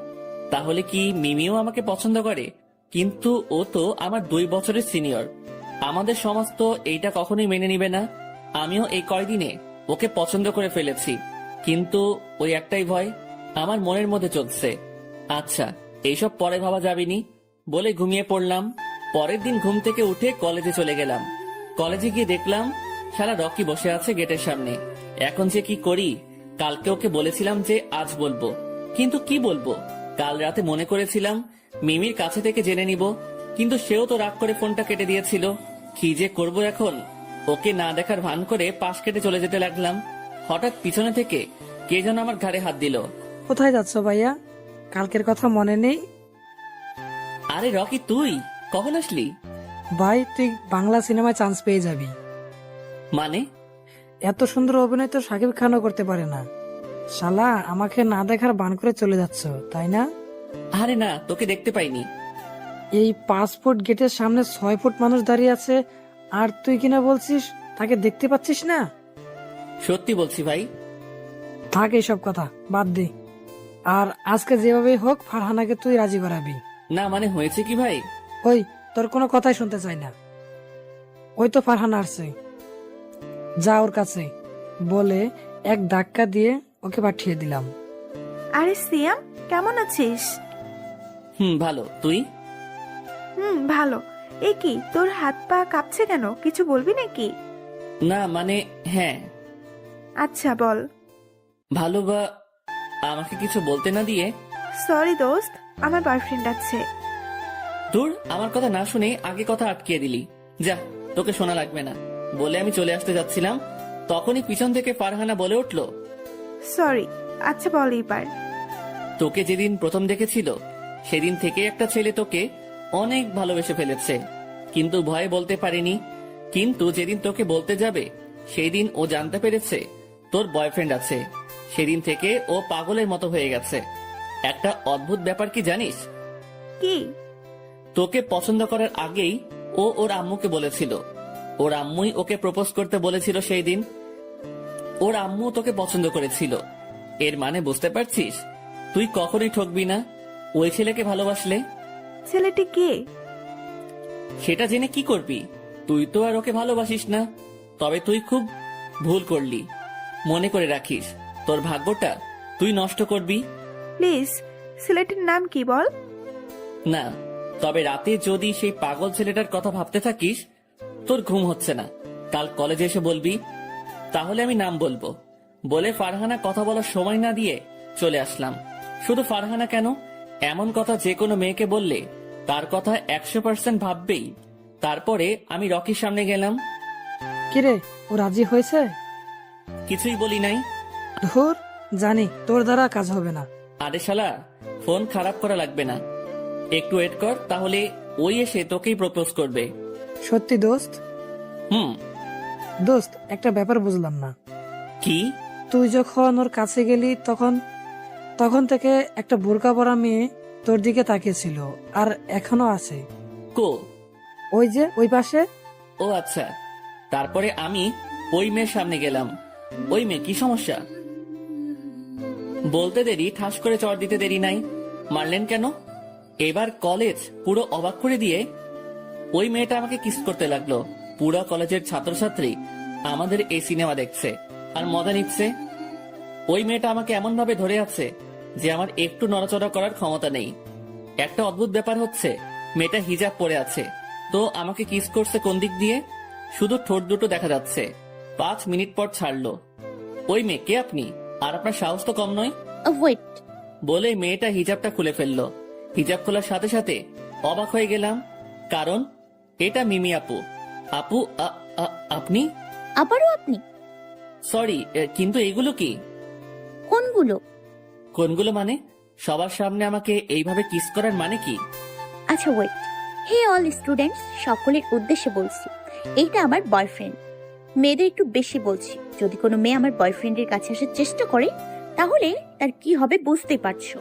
তাহলে কি মিমিও আমাকে পছন্দ করে? কিন্তু ও তো আমার 2 বছরের সিনিয়র। আমাদের সমাজ তো এইটা কখনোই মেনে নিবে না। আমিও এই কয়দিনে ওকে পছন্দ করে ফেলেছি, কিন্তু ওই একটাই ভয় আমার মনের মধ্যে চলছে। আচ্ছা, এইসব পরে ভাবা যাবেনি বলে ঘুমিয়ে পড়লাম। পরের দিন ঘুম থেকে উঠে কলেজে চলে গেলাম। কলেজে গিয়ে দেখলাম শালা রকি বসে আছে গেটের সামনে। এখন যে কি করি? কালকে ওকে বলেছিলাম যে আজ বলবো, কিন্তু কি বলবো? কাল রাতে মনে করেছিলাম মিমির কাছে থেকে জেনে নিব, কিন্তু সেও তো রাগ করে ফোনটা কেটে দিয়েছিল। কি যে করব এখন? ওকে না দেখার ভান করে পাশ কেটে চলে যেতে লাগলাম। হঠাৎ পিছনে থেকে কে যেন আমার ঘাড়ে হাত দিল। কোথায় যাচ্ছ ভাইয়া? কালকের কথা মনে নেই? আরে রকি, তুই কখন আসলি? ভাই, তুই বাংলা সিনেমায় চান্স পেয়ে যাবি। মানে? এত সুন্দর অভিনয় তো শাকিব খানও করতে পারে না। শালা, আমাকে না দেখার বান করে চলে যাচ্ছ, তাই না? আরে না, তোকে দেখতে পাইনি। এই 5 ফুট গেটের সামনে 6 ফুট মানুষ দাঁড়িয়ে আছে, আর তুই কিনা বলছিস তাকে দেখতে পাচ্ছিস না? সত্যি বলছি ভাই। থাক এইসব কথা, বাদ দে। আর আজকে যেভাবে হোক ফারহানাকে তুই রাজি করাবি। না মানে হয়েছে কি ভাই? ওই, তোর কোনো কথাই শুনতে চাই না। ওই তো ফারহানা আসছে, যা ওর কাছে, বলে এক ধাক্কা দিয়ে ওকে পাঠিয়ে দিলাম। আরে সিয়াম, কেমন আছিস? ভালো, তুই? ভালো। এ কি, তোর হাত পা কাঁপছে কেন? কিছু বলবি নাকি? না মানে হ্যাঁ। আচ্ছা বল। ভালো বা আমাকে কিছু বলতে না দিয়ে? সরি দোস্ত, আমার বয়ফ্রেন্ড আছে। দূর, আমার কথা না শুনে আগে কথা আটকিয়ে দিলি। যা, তোকে শোনা লাগবে না বলে আমি চলে আসতে যাচ্ছিলাম, তখনই পিছন থেকে ফারহানা বলে উঠলো, সরি। আচ্ছা বল এবার। তোকে যেদিন প্রথম দেখেছিল সেদিন থেকে একটা ছেলে তোকে অনেক ভালোবেসে ফেলেছে, কিন্তু ভয়ে বলতে পারিনি। কিন্তু যেদিন তোকে বলতে যাবে সেই দিন ও জানতে পেরেছে তোর বয়ফ্রেন্ড আছে। সেদিন থেকে ও পাগলের মতো হয়ে গেছে। একটা অদ্ভুত ব্যাপার কি জানিস? কি? তোকে পছন্দ করার আগেই ও ওর আম্মুকে বলেছিল। ওর আম্মুই ওকে প্রপোজ করতে বলেছিল সেই দিন। ওর আম্মু তোকে পছন্দ করেছিল। এর মানে বুঝতে পারছিস? তুই কখনোই ঠকবি না ওই ছেলেকে ভালোবাসলে। ছেলেটি কে? সেটা জেনে কি করবি? তুই তো আর ওকে ভালোবাসিস না। তবে তুই খুব ভুল করলি। মনে করে রাখিস, তোর ভাগ্যটা তুই নষ্ট করবি। প্লিজ, ছেলেটির নাম কি বল? না, তবে রাতে যদি সেই পাগল ছেলেটার কথা ভাবতে থাকিস, তোর ঘুম হচ্ছে না, কাল কলেজে এসে বলবি। তাহলে আমি নাম বলবো। বলে ফারহানা কথা বলার সময় না দিয়ে চলে আসলাম। শুধু ফারহানা কেন, এমন কথা যে কোনো মেয়েকে বললে তার কথা 100% ভাববেই। তারপরে আমি রকির সামনে গেলাম। কিরে, ও রাজি হয়েছে? কিছুই বলি নাই। ধুর, জানি তোর দ্বারা কাজ হবে না। আরে শালা, ফোন খারাপ করা লাগবে না, একটু ওয়েট কর, তাহলে ওই এসে তোকেই প্রপোজ করবে। সত্যি দোস্ত? হুম। দোস্ত, একটা ব্যাপার বুঝলাম না। কি? তুই যখন ওর কাছে গেলি তখন থেকে একটা বোরকা পরা মেয়ে তোর দিকে তাকিয়েছিল, আর এখনো আছে। কো? ওই যে ওই পাশে। ও আচ্ছা। তারপরে আমি ওই মেয়ের সামনে গেলাম। ওই মেয়ে, কি সমস্যা? বলতে দেরি, ঠাস করে চড় দিতে দেরি নাই। মারলেন কেন? এবার কলেজ পুরো অবাক করে দিয়ে ওই মেয়েটা আমাকে কিস করতে লাগলো। পুরো কলেজের ছাত্রছাত্রী আমাদের এই সিনেমা দেখছে আর মজা নিচ্ছে। ওই মেয়েটা আমাকে এমন ভাবে ধরে আছে যে আমার একটু নড়াচড়া করার ক্ষমতা নেই। একটা অদ্ভুত ব্যাপার হচ্ছে, মেয়েটা হিজাব পরে আছে, তো আমাকে কিস করছে কোন দিক দিয়ে? শুধু ঠোঁট দুটো দেখা যাচ্ছে। 5 মিনিট পর ছাড়লো। ওই মেয়ে, কে আপনি? আর আপনার সাহস তো কম নয়। ওয়েট, বলে মেয়েটা হিজাবটা খুলে ফেললো। হিজাব খোলার সাথে সাথে অবাক হয়ে গেলাম, কারণ এটা মিমি আপু। আপু, আপনি? আবারও আপনি? সরি, কিন্তু এগুলো কি? কোনগুলো? কোনগুলো মানে? সবার সামনে আমাকে এইভাবে কিস করার মানে কি? আচ্ছা ওয়েট, হে অল স্টুডেন্টস, সকলের উদ্দেশ্যে বলছি, এইটা আমার বয়ফ্রেন্ড। মেয়েদের একটু বেশি বলছি, যদি কোনো মেয়ে আমার বয়ফ্রেন্ডের কাছে আসার চেষ্টা করে তাহলে তার কি হবে বুঝতেই পারছো।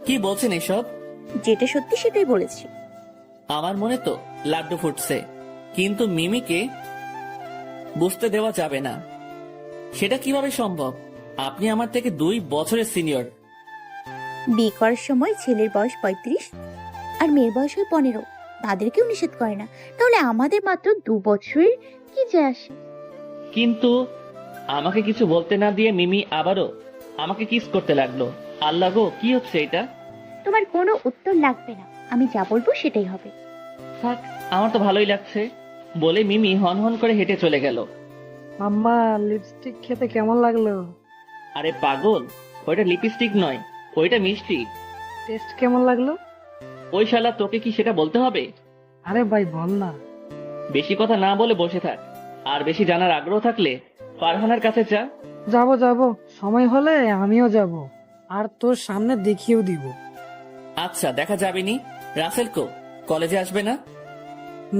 কি বলছেন এসব? যেটা সত্যি সেটাই বলেছি। আমার মনে তো লাড্ডু ফুটছে, কিন্তু মিমিকে বুঝতে দেওয়া যাবে না। সেটা কিভাবে সম্ভব? আপনি আমার থেকে 2 বছরের সিনিয়র। বিয়ে করার সময় ছেলের বয়স 35 আর মেয়ের বয়স হয় 15, তাদেরকেও নিষেধ করে না, তাহলে আমাদের মাত্র 2 বছরের কি যায় আসে? কিন্তু আমাকে কিছু বলতে না দিয়ে মিমি আবারও আমাকে কিস করতে লাগলো। আল্লাহ গো, কি হচ্ছে এটা? তোমার কোনো উত্তর লাগবে না, আমি যা বলবো সেটাই হবে। থাক, আমার তো ভালোই লাগছে। বলে মিমি হন হন করে হেঁটে চলে গেল। আম্মা, লিপস্টিক খেতে কেমন লাগলো? আরে পাগল, ওইটা লিপস্টিক নয়, ওইটা মিষ্টি। টেস্ট কেমন লাগলো? ওই শালা, তোকে কি সেটা বলতে হবে? আরে ভাই বল না। বেশি কথা না বলে বসে থাক, আর বেশি জানার আগ্রহ থাকলে ফারহানার কাছে যা। যাবো, সময় হলে আমিও যাব, আর তোর সামনে দেখিয়েও দিব। আচ্ছা, দেখা যাবেনি। রাসেল কো, কলেজে আসবে না?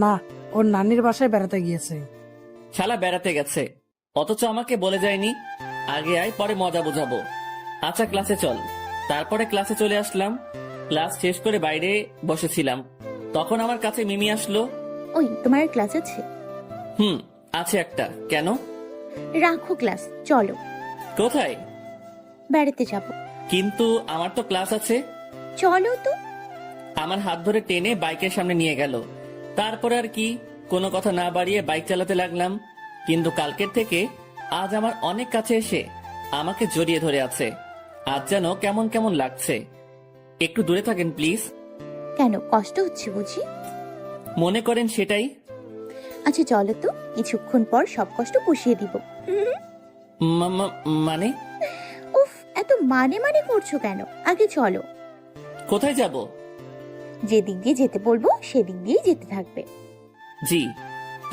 না, ওর নানির বাসায় বেড়াতে গিয়েছে। শালা বেড়াতে গেছে, অথচ আমাকে বলে যায়নি। আগে আয়, পরে মজা বোঝাবো। আচ্ছা, ক্লাসে চল। তারপরে ক্লাসে চলে আসলাম। ক্লাস শেষ করে বাইরে বসেছিলাম, তখন আমার কাছে মিমি আসলো। ওই, তোমার ক্লাস আছে? আছে একটা। কেন? রাখো ক্লাস, চলো। কোথায়? বেড়াতে যাব। কিন্তু আমার তো ক্লাস আছে। চলো তো। আমার হাত ধরে টেনে বাইকের সামনে নিয়ে গেল। তারপরে আর কি, কোনো কথা না বাড়িয়ে বাইক চালাতে লাগলাম। কিন্তু কালকের থেকে আজ আমার অনেক কাছে এসে আমাকে জড়িয়ে ধরে আছে। আজ যেন কেমন কেমন লাগছে। একটু দূরে থাকেন প্লিজ। কেন, কষ্ট হচ্ছে বুঝি? মনে করেন সেটাই। আচ্ছা চলো তো, কিছুক্ষণ পর সব কষ্ট পুষিয়ে দিব। মানে? উফ, এত মানে করছো কেন? আগে চলো। কোথায় যাব? যেদিক দিয়ে যেতে বলবো সেদিক দিয়ে যেতে থাকবে। জি।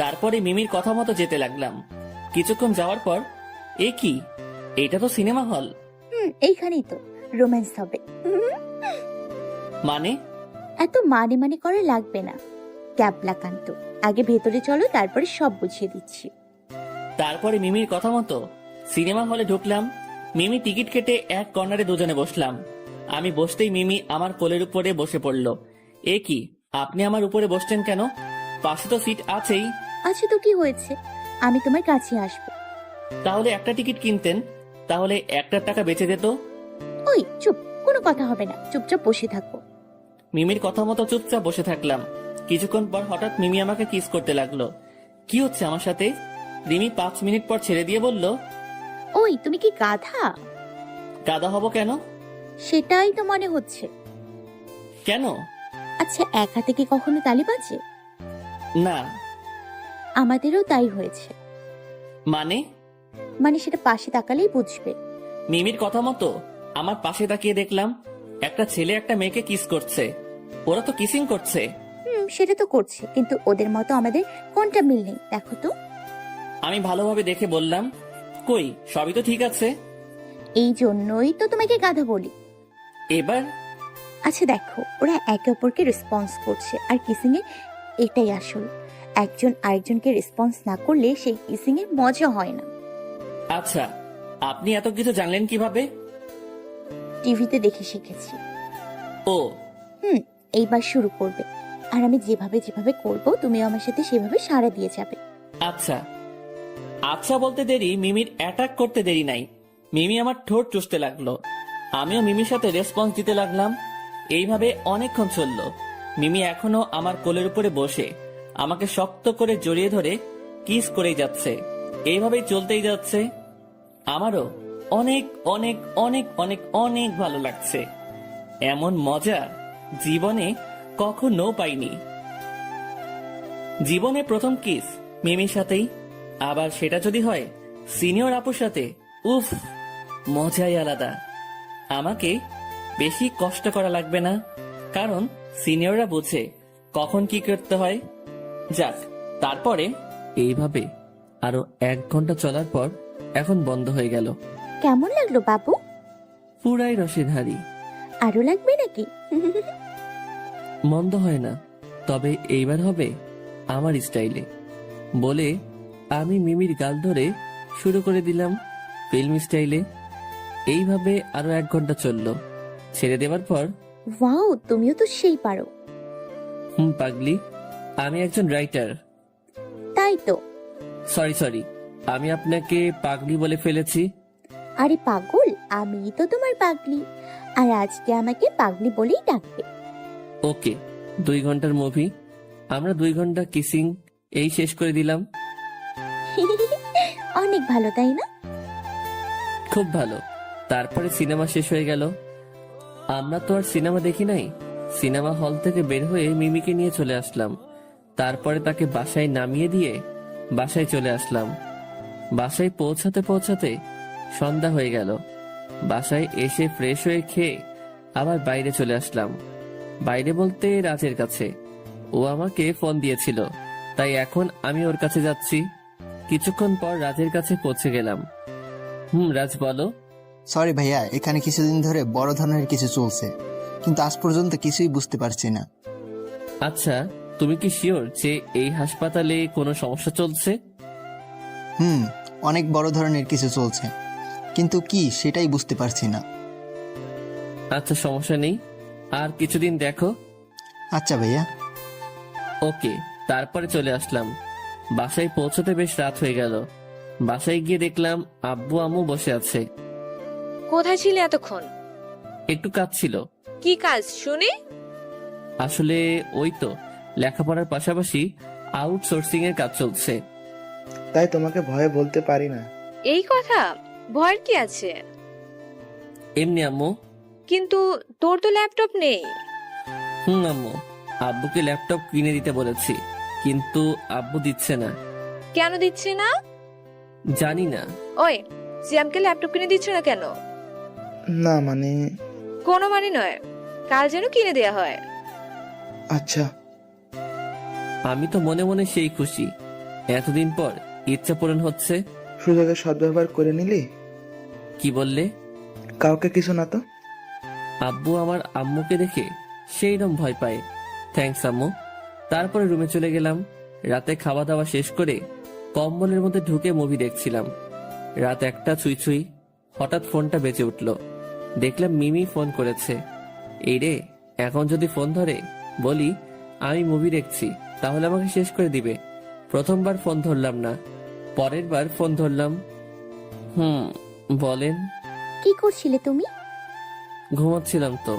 তারপরে মিমির কথা মতো যেতে লাগলাম। কিছুক্ষণ যাওয়ার পর, এ কি, এটা তো সিনেমা হল। এইখানেই তো রোম্যান্স হবে। মানে? এত মানে করে লাগবে না, ক্যাবলা কান্ত। আগে ভেতরে চলো, তারপরে সব বুঝিয়ে দিচ্ছি। তারপরে মিমির কথা মতো সিনেমা হলে ঢুকলাম। মিমি টিকিট কেটে এক কর্নারে দুজনে বসলাম। আমি বসতেই মিমি আমার কোলের উপরে বসে পড়ল। এ কি, আপনি আমার উপরে বসছেন কেন? পাশে তো সিট আছেই। আচ্ছা তো কি হয়েছে, আমি তোমার কাছে আসবো। তাহলে একটা টিকিট কিনতেন, তাহলে 1টার টাকা বেঁচে যেত। ওই চুপ, কোনো কথা হবে না, চুপচাপ বসে থাকো। মিমির কথা মতো চুপচাপ বসে থাকলাম। কিছুক্ষণ পর হঠাৎ মিমি আমাকে কিস করতে লাগলো। কি হচ্ছে আমার সাথে? রিমি 5 মিনিট পর ছেড়ে দিয়ে বলল, ওই তুমি কি গাধা? গাদা হব কেন? সেটাই তো মনে হচ্ছে। কেন? আচ্ছা, এক হাতে কি কখনো তালি বাজে? না। আমাদেরও তাই হয়েছে। মানে সেটা পাশে তাকালেই বুঝবে। মিমির কথা মতো আমার পাশে তাকিয়ে দেখলাম একটা ছেলে একটা মেয়েকে কিস করছে। ওরা তো কিসিং করছে। সেটা তো করছে, কিন্তু ওদের মতো আমাদের কোনটা মিল নেই দেখো তো। আমি ভালোভাবে দেখে বললাম, কই, সবই তো ঠিক আছে। এই জন্যই তো তোমাকে গাধা বলি। এবার আচ্ছা দেখো, ওরা একে অপরকে রেসপন্স করছে, আর কিসিং এ এটাই আসল। একজন আরেকজনকে রেসপন্স না করলে সেই কিসিং এর মজা হয় না। আচ্ছা, আপনি এত কিছু জানলেন কিভাবে? টিভিতে দেখে শিখেছি। ও, এইবার শুরু করবে, আর আমি যেভাবে যেভাবে করব তুমিও আমার সাথে সেভাবে সাড়া দিয়ে যাবে। আচ্ছা। আচ্ছা বলতে দেরি, মিমির অ্যাটাক করতে দেরি নাই। মিমি আমার ঠোঁট চুষতে লাগলো, আমিও মিমির সাথে রেসপন্স দিতে লাগলাম। এইভাবে অনেকক্ষণ চলল। মিমি এখনো আমার কোলের উপরে বসে আমাকে শক্ত করে জড়িয়ে ধরে কিস করেই যাচ্ছে। এইভাবেই চলতেই যাচ্ছে। আমারও অনেক অনেক অনেক অনেক অনেক ভালো লাগছে। এমন মজা জীবনে কখনো পাইনি। জীবনে প্রথম কিস মিমির সাথেই, আবার সেটা যদি হয় সিনিয়র আপুর সাথে, উফ, মজাই আলাদা। আমাকে বেশি কষ্ট করা লাগবে না, কারণ সিনিয়ররা বোঝে কখন কি করতে হয়। যাক, তারপরে এইভাবে আরো 1 ঘন্টা চলার পর এখন বন্ধ হয়ে গেল। কেমন লাগলো বাবু? পুরাই রসেধারি। আরো লাগবে নাকি? মন্দ হয় না, তবে এইবার হবে আমার স্টাইলে বলে আমি মিমির গাল ধরে শুরু করে দিলাম ফিল্ম স্টাইলে। এইভাবে আরো 1 ঘন্টা চললো। ছেড়ে দেওয়ার পর, ওয়াও, তুমিও তো সেই পারো। পাগলি, আমি একজন রাইটার। তাই তো। সরি, আমি আপনাকে পাগলি বলে ফেলেছি। আরে পাগল, আমিই তো তোমার পাগলি, আর আজকে আমাকে পাগলি বলেই ডাকবে। ওকে, 2 ঘন্টার মুভি, আমরা 2 ঘন্টা কিসিং এই শেষ করে দিলাম। অনেক ভালো, তাই না? খুব ভালো। তারপরে সিনেমা শেষ হয়ে গেল। আমরা তো আর সিনেমা দেখি নাই। সিনেমা হল থেকে বের হয়ে মিমিকে নিয়ে চলে আসলাম। তারপরে তাকে বাসায় নামিয়ে দিয়ে বাসায় চলে আসলাম। বাসায় পৌঁছাতে পৌঁছাতে সন্ধ্যা হয়ে গেল। বাসায় এসে ফ্রেশ হয়ে খেয়ে আবার বাইরে চলে আসলাম। বাইরে বলতে রাজের কাছে। ও আমাকে ফোন দিয়েছিল, তাই এখন আমি ওর কাছে যাচ্ছি। কিছুক্ষণ পর রাজের কাছে পৌঁছে গেলাম। রাজ, বলো। সরি ভাইয়া, এখানে কিছুদিন ধরে বড় ধরনের কিছু চলছে, কিন্তু আজ পর্যন্ত কিছুই বুঝতে পারছি না। আচ্ছা, তুমি কি শিওর যে এই হাসপাতালে কোনো সমস্যা চলছে? অনেক বড় ধরনের কিছু চলছে, কিন্তু কি সেটাই বুঝতে পারছি না। আচ্ছা, সমস্যা নেই, আর কিছুদিন দেখো। আচ্ছা ভাইয়া। ওকে। তারপরে চলে আসলাম। বাসায় পৌঁছতে বেশ রাত হয়ে গেল। বাসায় গিয়ে দেখলাম আব্বু আম্মু বসে আছে। কোথায় ছিলে এতক্ষণ? একটু কাজ ছিল। কি কাজ শুনি? আসলে ওই তো লেখাপড়ার পাশাপাশি আউটসোর্সিং এর কাজ চলছে। তাই তোমাকে ভয়ে বলতে পারি না। এই কথা, ভয়ের কি আছে? এমনি আম্মু। কিন্তু তোর তো ল্যাপটপ নেই। আম্মু, আব্বুকে ল্যাপটপ কিনে দিতে বলেছি, কিন্তু আব্বু দিচ্ছে না। কেন দিচ্ছে না? জানি না। ওই, সিয়ামকে ল্যাপটপ কিনে দিচ্ছ না কেন? না মানে। কোনো মানে নয়, কাল যেন কিনে দেয়া হয়। আচ্ছা। আমি তো মনে মনে সেই খুশি, এতদিন পর ইচ্ছা পূরণ হচ্ছে। সুযোগের সদ্ব্যবহার করে নিলি। কি বললে? কাউকে কিছু না তো। আব্বু আমার আম্মুকে দেখে সেই রকম ভয় পায়। থ্যাঙ্কস আম্মু। তারপরে রুমে চলে গেলাম। রাতে খাওয়া দাওয়া শেষ করে কম্বলের মধ্যে ঢুকে মুভি দেখছিলাম। রাত 1টা ছুঁই ছুঁই। হঠাৎ ফোনটা বেজে উঠল। দেখলাম মিমি ফোন করেছে। এই রে, এখন যদি ফোন ধরে বলি আমি মুভি দেখছি, তাহলে আমাকে শেষ করে দিবে। প্রথমবার ফোন ধরলাম না, পরের বার ফোন ধরলাম। বলেন। কি করছিলে তুমি? ঘুমাচ্ছিলাম তো।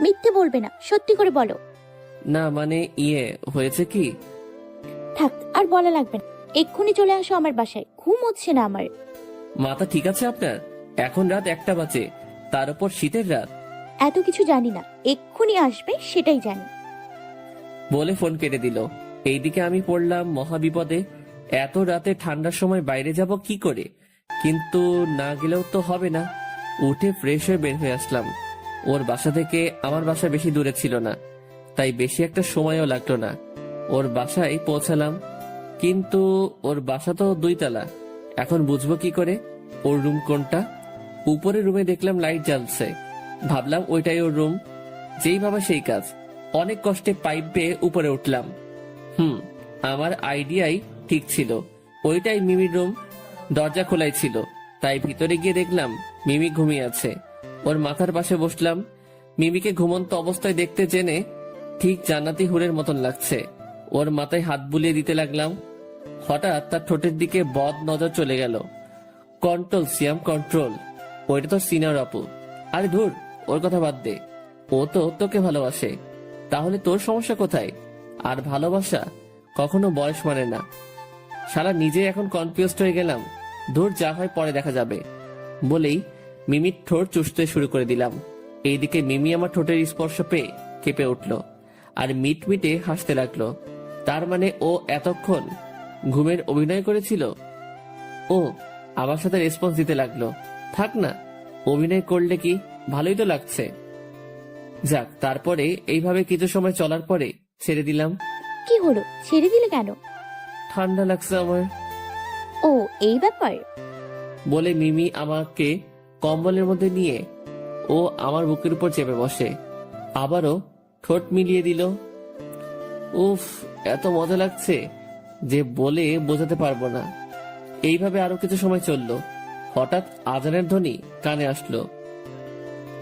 মিথ্যে বলবে না, সত্যি করে বলো। না মানে হয়েছে কি? থাক, আর বলা লাগবে না। এক্ষুনি চলে আসো আমার বাসায়, ঘুম হচ্ছে না আমার। মাথা ঠিক আছে আপনার? এখন রাত 1টা বাজে, তার উপর শীতের রাত। এত কিছু জানি না, এক্ষুনি আসবে সেটাই জানি। বলে ফোন কেটে দিল। এইদিকে আমি পড়লাম মহাবিপদে। এত রাতে ঠান্ডার সময় বাইরে যাব কি করে? কিন্তু না গেলেও তো হবে না। উঠে ফ্রেশ হয়ে বের হয়ে আসলাম। ওর বাসা থেকে আমার বাসা বেশি দূরে ছিল না, তাই বেশি একটা সময়ও লাগলো না। ওর বাসায় পৌঁছালাম, কিন্তু ওর বাসা তো 2 তলা। এখন বুঝবো কি করে ওর রুম কোনটা? উপরের রুমে দেখলাম লাইট জ্বলছে, ভাবলাম ওইটাই ওর রুম। যেই ভাবা সেই কাজ, অনেক কষ্টে পাইপ বেয়ে উপরে উঠলাম। আমার আইডিয়াই ঠিক ছিল, ওইটাই মিমির রুম। দরজা খোলাই ছিল, তাই ভিতরে গিয়ে দেখলাম মিমি ঘুমিয়ে আছে। ওর মাথার পাশে বসলাম। মিমিকে ঘুমন্ত অবস্থায় দেখতে জেনে ঠিক জান্নাতি হুরের মতন লাগছে। ওর মাথায় হাত বুলিয়ে দিতে লাগলাম। হঠাৎ তার ঠোঁটের দিকে বদ নজর চলে গেল। কন্ট্রোল সিয়াম, কন্ট্রোল। ওইটা তো সিনিয়র আপু। আরে ধুর, ওর কথা বাদ দে। ও তো তোকে ভালোবাসে, তাহলে তোর সমস্যা কোথায়? আর ভালোবাসা কখনো বয়স মানে না। শালা নিজে এখন কনফিউজড হয়ে গেলাম। ধুর, যা হয় পরে দেখা যাবে বলেই মিমির ঠোঁট চুষতে শুরু করে দিলাম। এইদিকে মিমি আমার ঠোঁটের স্পর্শ পেয়ে কেঁপে উঠল আর মিটমিটে হাসতে লাগলো। তার মানে ও এতক্ষণ ঘুমের অভিনয় করেছিল। ও আমার সাথে রেসপন্স দিতে লাগলো। থাক না, অভিনয় করলে কি, ভালোই তো লাগছে। যাক, তারপরে এইভাবে কিছু সময় চলার পরে ছেড়ে দিলাম। কি হলো, ছেড়ে দিলে কেন? ঠান্ডা লাগছে আমার ও, এই ব্যাপার। বলে মিমি আমাকে কম্বলের মধ্যে নিয়ে ও আমার বুকের উপর চেপে বসে, আবারও ঠোঁট মিলিয়ে দিল। উফ, এত মজা লাগছে যে বলে বোঝাতে পারবো না। এইভাবে আরো কিছু সময় চললো। হঠাৎ আজানের ধ্বনি কানে আসলো।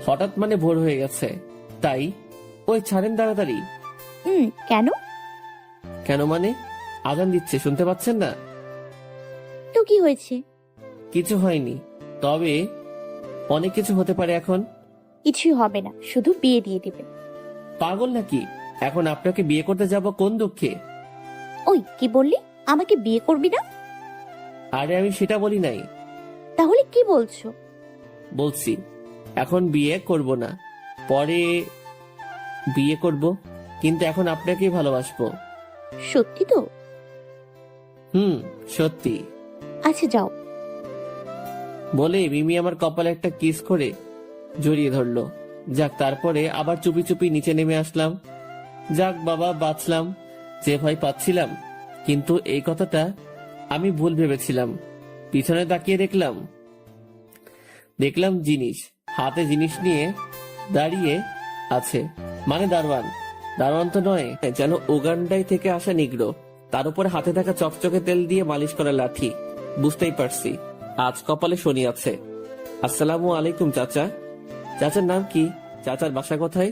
হঠাৎ মানে ভোর হয়ে গেছে, তাই ওই ছাড়েন তাড়াতাড়ি। কেন? কেন মানে আজান দিচ্ছে, শুনতে পাচ্ছেন না? তো কি হয়েছে? কিছু হয়নি, তবে অনেক কিছু হতে পারে এখন। কিছুই হবে না, শুধু বিয়ে দিয়ে দিবে। পাগল নাকি? এখন আপনাকে বিয়ে করতে যাব কোন দুঃখে? ওই কি বললি, আমাকে বিয়ে করবি না? আরে আমি সেটা বলি নাই। তাহলে কি বলছো? বলছি এখন বিয়ে করব না, পরে বিয়ে করব, কিন্তু এখন আপনাকেই ভালোবাসবো। সত্যি তো? সত্যি। আচ্ছা যাও। বলে মিমি আমার কপালে একটা কিস করে জড়িয়ে ধরলো। যাক, তারপরে আবার চুপি চুপি নিচে নেমে আসলাম। যাক বাবা, বাঁচলাম। যে ভয় পাচ্ছিলাম, কিন্তু এই কথাটা আমি ভুল ভেবেছিলাম। পিছনে তাকিয়ে দেখলাম জিনিস, হাতে জিনিস নিয়ে দাঁড়িয়ে আছে। মানে দারোয়ান তো নয়, যেন উগান্ডায় থেকে আসা নিগ্রো। তার উপরে হাতে থাকা চকচকে তেল দিয়ে মালিশ করা লাঠি। বুঝতেই পারছি আজ কপালে শনি আছে। আসসালামু আলাইকুম চাচা। চাচার নাম কি? চাচার বাসা কোথায়?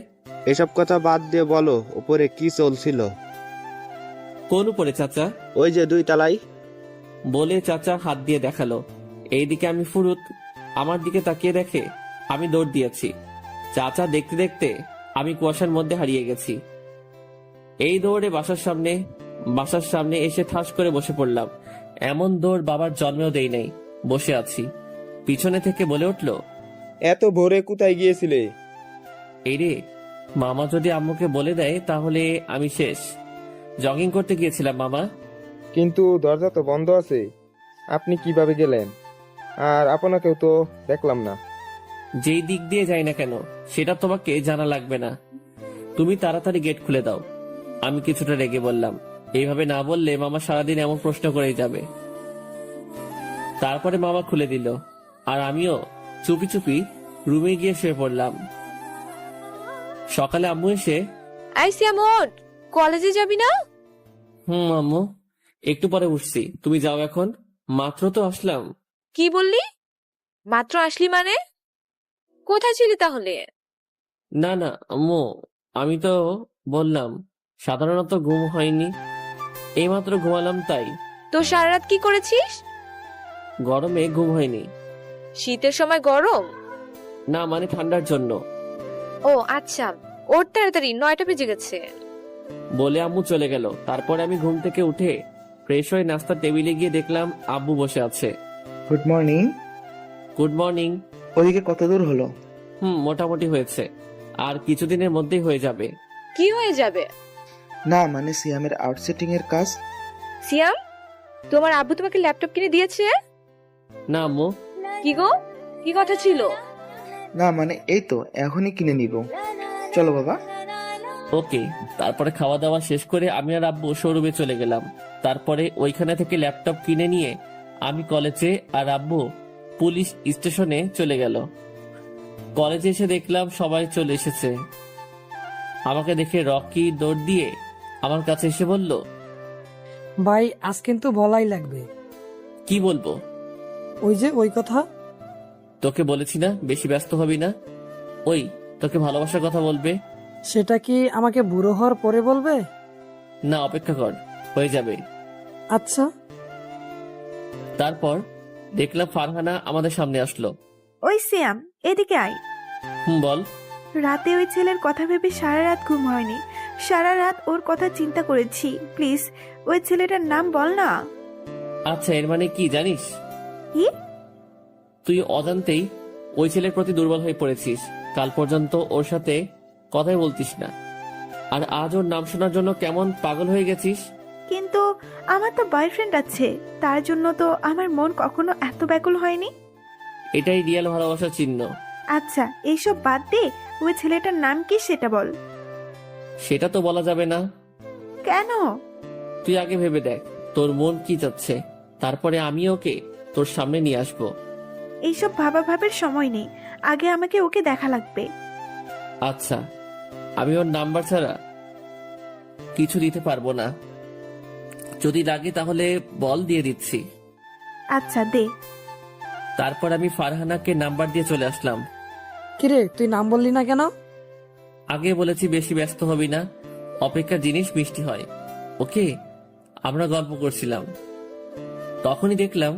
এসব কথা বাদ দিয়ে বলো, উপরে কি চলছিল? কোন উপরে চাচা? ওই যে 2 তলায়। বলে চাচা হাত দিয়ে দেখালো। এইদিকে আমি ফুরুত, আমার দিকে তাকিয়ে দেখে আমি দৌড় দিয়েছি। চাচা দেখতে দেখতে আমি কুয়াশার মধ্যে হারিয়ে গেছি। এই দৌড়ে বাসার সামনে এসে ঠাস করে বসে পড়লাম। এমন দৌড় বাবার জন্মেও দেই নাই। বসে আছি, পিছনে থেকে বলে উঠলো, এত ভোরে কোথায় গিয়েছিলে? এই রে, মামা যদি আম্মুকে বলে দেয় তাহলে আমি শেষ। জগিং করতে গিয়েছিলাম মামা। কিন্তু দরজা তো বন্ধ আছে, আপনি কিভাবে গেলেন? আর আপনাকেও তো দেখলাম না। যেই দিক দিয়ে যাই না কেন সেটা তোমাকে জানা লাগবে না। তুমি তাড়াতাড়ি গেট খুলে দাও। আমি কিছুটা রেগে বললাম। এইভাবে না বললে মামা সারাদিন এমন প্রশ্ন করেই যাবে। তারপরে মামা খুলে দিল, আর আমিও চুপি চুপি রুমে গিয়ে শুয়ে পড়লাম। সকালে আম্মু এসে, আই সিয়ামন, কলেজে যাবি না? আম্মু একটু পরে উঠছি, তুমি যাও এখন। মাত্র তো আসলাম। কি বললি? মাত্র আসলি মানে? কোথায় ছিলি তাহলে? না না আম্মু, আমি তো বললাম সাধারণত ঘুম হয়নি, এইমাত্র ঘুমালাম তাই। তো সারা রাত কি করেছিস? গরমে ঘুম হয়নি। শীতের সময় গরম? না মানে ঠান্ডার জন্য। ও আচ্ছা, ওর তাড়াতাড়ি 9টা বেজে গেছে। বলে আম্মু চলে গেল। তারপরে আমি ঘুম থেকে উঠে ফ্রেশ হয়ে নাস্তার টেবিলে গিয়ে দেখলাম আব্বু বসে আছে। Good morning. Good morning. ওদিকে কত দূর হলো? মোটামুটি হয়েছে, আর কিছুদিনের মধ্যেই হয়ে যাবে। কি হয়ে যাবে? না মানে সিয়ামের আউটসেটিং এর কাজ। সিয়াম, তোমার আব্বু তোমাকে ল্যাপটপ কিনে দিয়েছে? না আম্মু। কি গো, কি কথা ছিল? না মানে এই তো এখনই কিনে নিব। চলো বাবা। ওকে। তারপরে খাওয়া দাওয়া শেষ করে আমি আর আব্বু শোরুমে চলে গেলাম। তারপরে ওইখানে থেকে ল্যাপটপ কিনে নিয়ে আমি কলেজে, আর আব্বু পুলিশ স্টেশনে চলে গেল। কলেজে এসে দেখলাম সবাই চলে এসেছে। আমাকে দেখে রকি দৌড় দিয়ে আমার কাছে এসে বলল, ভাই আজ কিন্তু বলাই লাগবে। কি বলবো? ওই যে ওই কথা। তোকে বলেছি না বেশি ব্যস্ত হবি না। ওই তোকে ভালোবাসার কথা বলবে। সেটা কি আমাকে বুড়ো হওয়ার পরে বলবে? না অপেক্ষা কর, হয়ে যাবে। আচ্ছা। তারপর দেখলাম ফারহানা আমাদের সামনে আসলো। ওই সিয়াম, এদিকে আয়। বল। রাতে ওই ছেলের কথা ভেবে সারা রাত ঘুম হয়নি। সারা রাত ওর কথা চিন্তা করেছি। প্লিজ ওই ছেলেটার নাম বল না। আচ্ছা, এর মানে কি জানিস? কি? তুই অজান্তেই ওই ছেলের প্রতি দুর্বল হয়ে পড়েছিস। কাল পর্যন্ত ওর সাথে কথাই বলতিস না, আর আজ ওর নাম শোনার জন্য কেমন পাগল হয়ে গেছিস। কিন্তু আমার তো বয়ফ্রেন্ড আছে, তার জন্য তো আমার মন কখনো এত ব্যাকুল হয়নি। এটাই রিয়েল ভালোবাসার চিহ্ন। আচ্ছা এইসব বাদ দে, ওই ছেলেটার নাম কি সেটা বল। সেটা তো বলা যাবে না। কেন? তুই আগে ভেবে দেখ তোর মন কি চাচ্ছে, তারপরে আমি ওকে তোর সামনে নিয়ে আসবো। এইসব ভাবার সময় নেই, আগে আমাকে ওকে দেখা লাগবে। আচ্ছা, আমি ওর নাম্বার ছাড়া কিছু দিতে পারবো না। যদি লাগে তাহলে বল, দিয়ে দিচ্ছি। আচ্ছা দে। তারপর আমি ফারহানাকে নাম্বার দিয়ে চলে আসলাম। কিরে তুই নাম বললি না কেন? আগে বলেছি বেশি ব্যস্ত হবি না, অপেক্ষার জিনিস মিষ্টি হয়। ওকে। আমরা গল্প করছিলাম, তখনই দেখলাম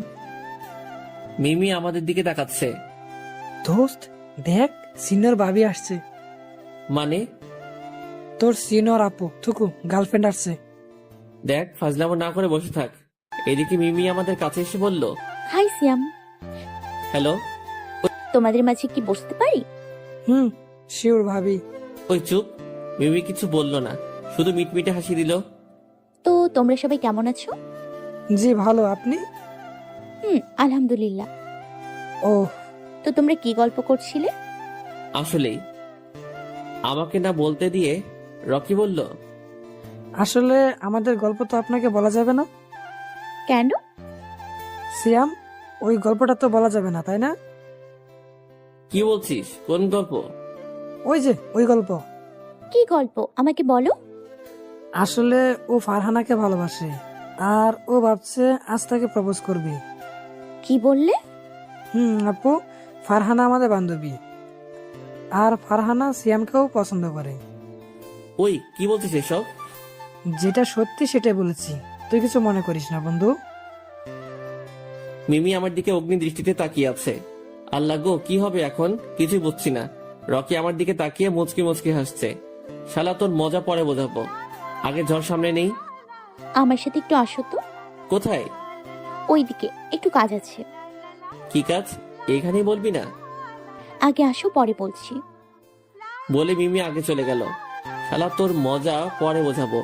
মিমি আমাদের দিকে তাকাচ্ছে। দোস্ত দেখ, সিনিয়র ভাবি আসছে। মানে? তোর সিনিয়র আপু থুকু গার্লফ্রেন্ড আসছে। দেখ, ফাজলামো না করে বসে থাক। এদিকে মিমি আমাদের কাছে এসে বলল, হাই সিয়াম, হ্যালো। তোমাদের মাঝে কি বসতে পারি? শিওর ভাবি। ওই চুপ। মিমি কিছু বলল না, শুধু মিটমিটে হাসি দিল। তো তোমরা সবাই কেমন আছো? জি ভালো, আপনি? আলহামদুলিল্লাহ। ও, তো তোমরা কি গল্প করছিলে? আসলেই আমাকে না বলতে দিয়ে রকি বলল, আসলে আমাদের গল্প তো আপনাকে বলা যাবে না। কেন? সিয়াম, ওই গল্পটা তো বলা যাবে না, তাই না? কি বলছিস? কোন গল্প? ওই যে ওই গল্প। কি গল্প আমাকে বলো। আসলে ও ফারহানাকে ভালোবাসে, আর ও ভাবছে আজ তাকে প্রপোজ করবে। কি বললে? আপু, ফারহানা আমাদের বান্ধবী, আর ফারহানা সিয়ামকেও পছন্দ করে। ওই কি বলছিস এসব? যেটা সত্যি সেটাই বলেছি, তুই কিছু মনে করিস না বন্ধু। মিমি আমার দিকে অগ্নি দৃষ্টিতে তাকিয়ে আছে। আল্লাহ গো, কি হবে এখন কিছুই বুঝছি না। রকি আমার দিকে তাকিয়ে মুচকি মুচকি হাসছে। শালা তোর মজা পরে বোঝাবো, আগে ঝড় সামনে নেই। আমার সাথে একটু আসো তো। কোথায়? ওইদিকে একটু কাজ আছে। কি কাজ? এখানেই বলবি না? আগে আসো, পরে বলছি। বলে মিমি আগে চলে গেল। শালা তোর মজা পরে বোঝাবো।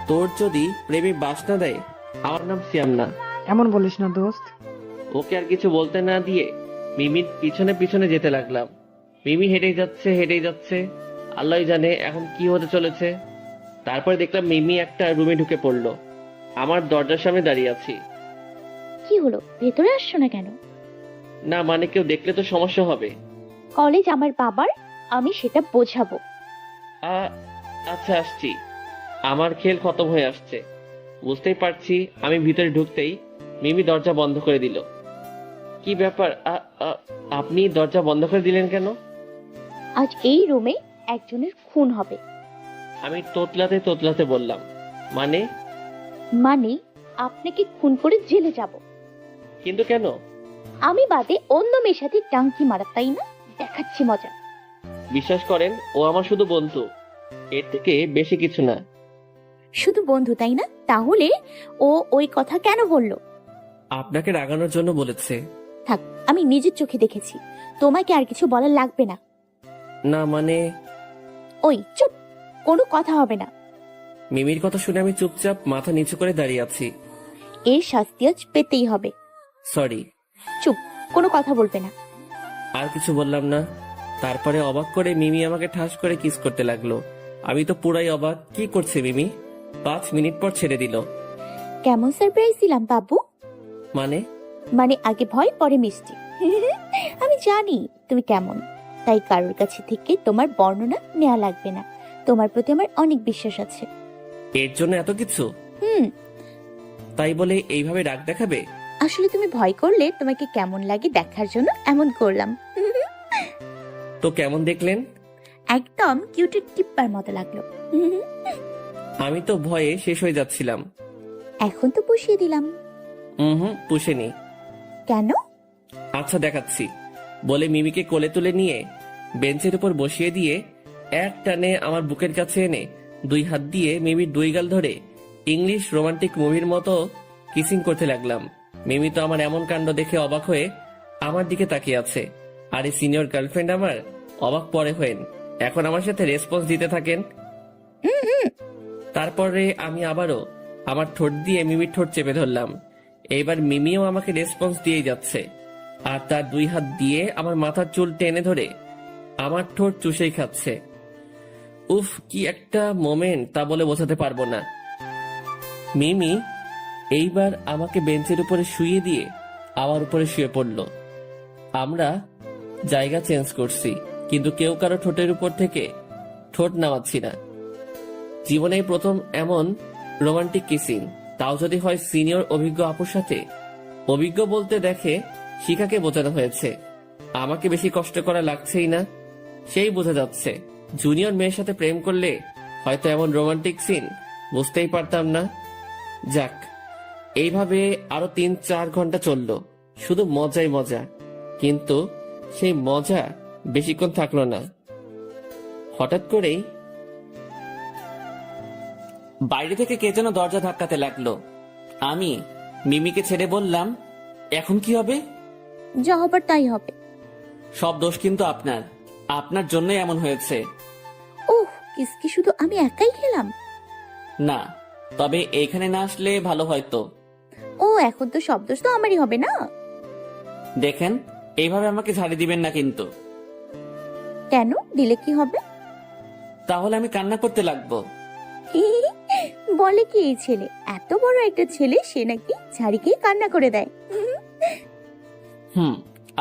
তোর যদি প্রেমে বাস না দেয়, আমার নাম সিয়াম না। এমন বলিস না দোস্ত। ওকে আর কিছু বলতে না দিয়ে মিমির পিছনে পিছনে যেতে লাগলাম। মিমি হেঁটেই যাচ্ছে। আল্লাহ জানে এখন কি হতে চলেছে। তারপরে দেখলাম মিমি একটা রুমে ঢুকে পড়লো। আমার দরজার সামনে দাঁড়িয়ে আছি। কি হলো, ভেতরে আসছো না কেন? না মানে কেউ দেখলে তো সমস্যা হবে। কলেজ আমার বাবার, আমি সেটা বোঝাবো। আচ্ছা আসছি। আমার খেল খতম হয়ে আসছে, বুঝতেই পারছি। আমি ভিতরে ঢুকতেই মিমি দরজা বন্ধ করে দিল। কি ব্যাপার? আপনি দরজা বন্ধ করে দিলেন কেন? আজ এই রুমে একজনের খুন হবে। আমি তোতলাতে তোতলাতে বললাম, মানে? মানে আপনাকে খুন করে জেলে যাব। কিন্তু কেন? আমি বাদে অন্য মেয়ের সাথে টাঙ্কি মারা, তাই না? দেখাচ্ছি মজা। বিশ্বাস করেন, ও আমার শুধু বন্ধু, এর থেকে বেশি কিছু না। শুধু বন্ধু, তাই না? তাহলে ও ওই কথা কেন বললো? আপনাকে রাগানোর জন্য বলেছে। থাক, আমি নিজের চোখে দেখেছি, তোমাকে আর কিছু বলার লাগবে না। না মানে? ওই চুপ, কোনো কথা হবে না। মিমির কথা শুনে আমি চুপচাপ মাথা নিচু করে দাঁড়িয়ে আছি। এর শাস্তি আজ পেতেই হবে। সরি। চুপ, কোনো কথা বলবে না। আর কিছু বললাম না। তারপরে অবাক করে মিমি আমাকে ঠাস করে কিস করতে লাগলো। আমি তো পুরাই অবাক, কি করছে মিমি? 5 মিনিট পর ছেড়ে দিল। কেমন সারপ্রাইজ দিলাম বাবু? মানে? মানে আগে ভয় পরে মিষ্টি। আমি জানি তুমি কেমন, তাই কারোর কাছে থেকে তোমার বর্ণনা নেওয়া লাগবে না। তোমার প্রতি আমার অনেক বিশ্বাস আছে। এর জন্য এত কিছু? হুম। তাই বলে এইভাবে রাগ দেখাবে? আসলে তুমি ভয় করলে তোমাকে কেমন লাগে দেখার জন্য এমন করলাম। তো কেমন দেখলেন? একদম কিউটের টিপ্পার মতো লাগলো। আমি তো ভয়ে শেষ হয়ে যাচ্ছিলাম। এখন তো পুষিয়ে দিলাম। পুষেনি। কেন? আচ্ছা দেখাচ্ছি, বলে মিমিকে কোলে তুলে নিয়ে বেঞ্চের উপর বসিয়ে দিয়ে এক টানে আমার বুকের কাছে এনে 2 হাত দিয়ে মিমির 2 গাল ধরে ইংলিশ রোমান্টিক মুভির মতো কিসিং করতে লাগলাম। মিমি তো আমার এমন কাণ্ড দেখে অবাক হয়ে আমার দিকে তাকিয়ে আছে। আর এই সিনিয়র গার্লফ্রেন্ড আমার অবাক পরে হয়েন এখন আমার সাথে রেসপন্স দিতে থাকেন। তারপরে আমি আবারও আমার ঠোঁট দিয়ে মিমির ঠোঁট চেপে ধরলাম। এইবার মিমিও আমাকে রেসপন্স দিয়ে যাচ্ছে, আর তার 2 হাত দিয়ে আমার মাথার চুল টেনে ধরে আমার ঠোঁট চুষেই খাচ্ছে। উফ, কি একটা মোমেন্ট তা বলে বোঝাতে পারবো না। মিমি এইবার আমাকে বেঞ্চের উপরে শুইয়ে দিয়ে আমার উপরে শুয়ে পড়ল। আমরা জায়গা চেঞ্জ করছি, কিন্তু কেউ কারো ঠোঁটের উপর থেকে ঠোঁট নামাচ্ছি না। জীবনে প্রথম এমন রোমান্টিক কিসিং, তাও যদি হয় সিনিয়র অভিজ্ঞ আপুর সাথে। অভিজ্ঞ বলতে দেখে শিখাকে বোঝানো হয়েছে, আমাকে বেশি কষ্ট করা লাগছেই না। সেই বোঝা যাচ্ছে জুনিয়র মেয়ের সাথে প্রেম করলে হয়তো এমন রোমান্টিক সিন বুঝতেই পারতাম না। যাক, এইভাবে আরো 3-4 ঘন্টা চলল, শুধু মজাই মজা। কিন্তু সেই মজা বেশিক্ষণ থাকলো না। হঠাৎ করেই বাইরে থেকে কে যেন দরজা ধাক্কাতে লাগলো। আমি মিমিকে ছেড়ে বললাম, এখন কি হবে? যা হবার তাই হবে। সব দোষ কিন্তু আপনার, আপনার জন্যই এমন হয়েছে। ওহ, কিসকি শুধু আমি একাই খেলাম? না, তবে এইখানে না আসলে ভালো হয়তো। ও, এখন তো সব দোষ তো আমারই হবে না? দেখেন, এইভাবে আমাকে ঝাড়ি দিবেন না কিন্তু। কেন? দিলে কি হবে? তাহলে আমি কান্না করতে লাগবো। বলে কি এই ছেলে? এত বড় একটা ছেলে, সে নাকি ঝাড়িকে কান্না করে দেয়?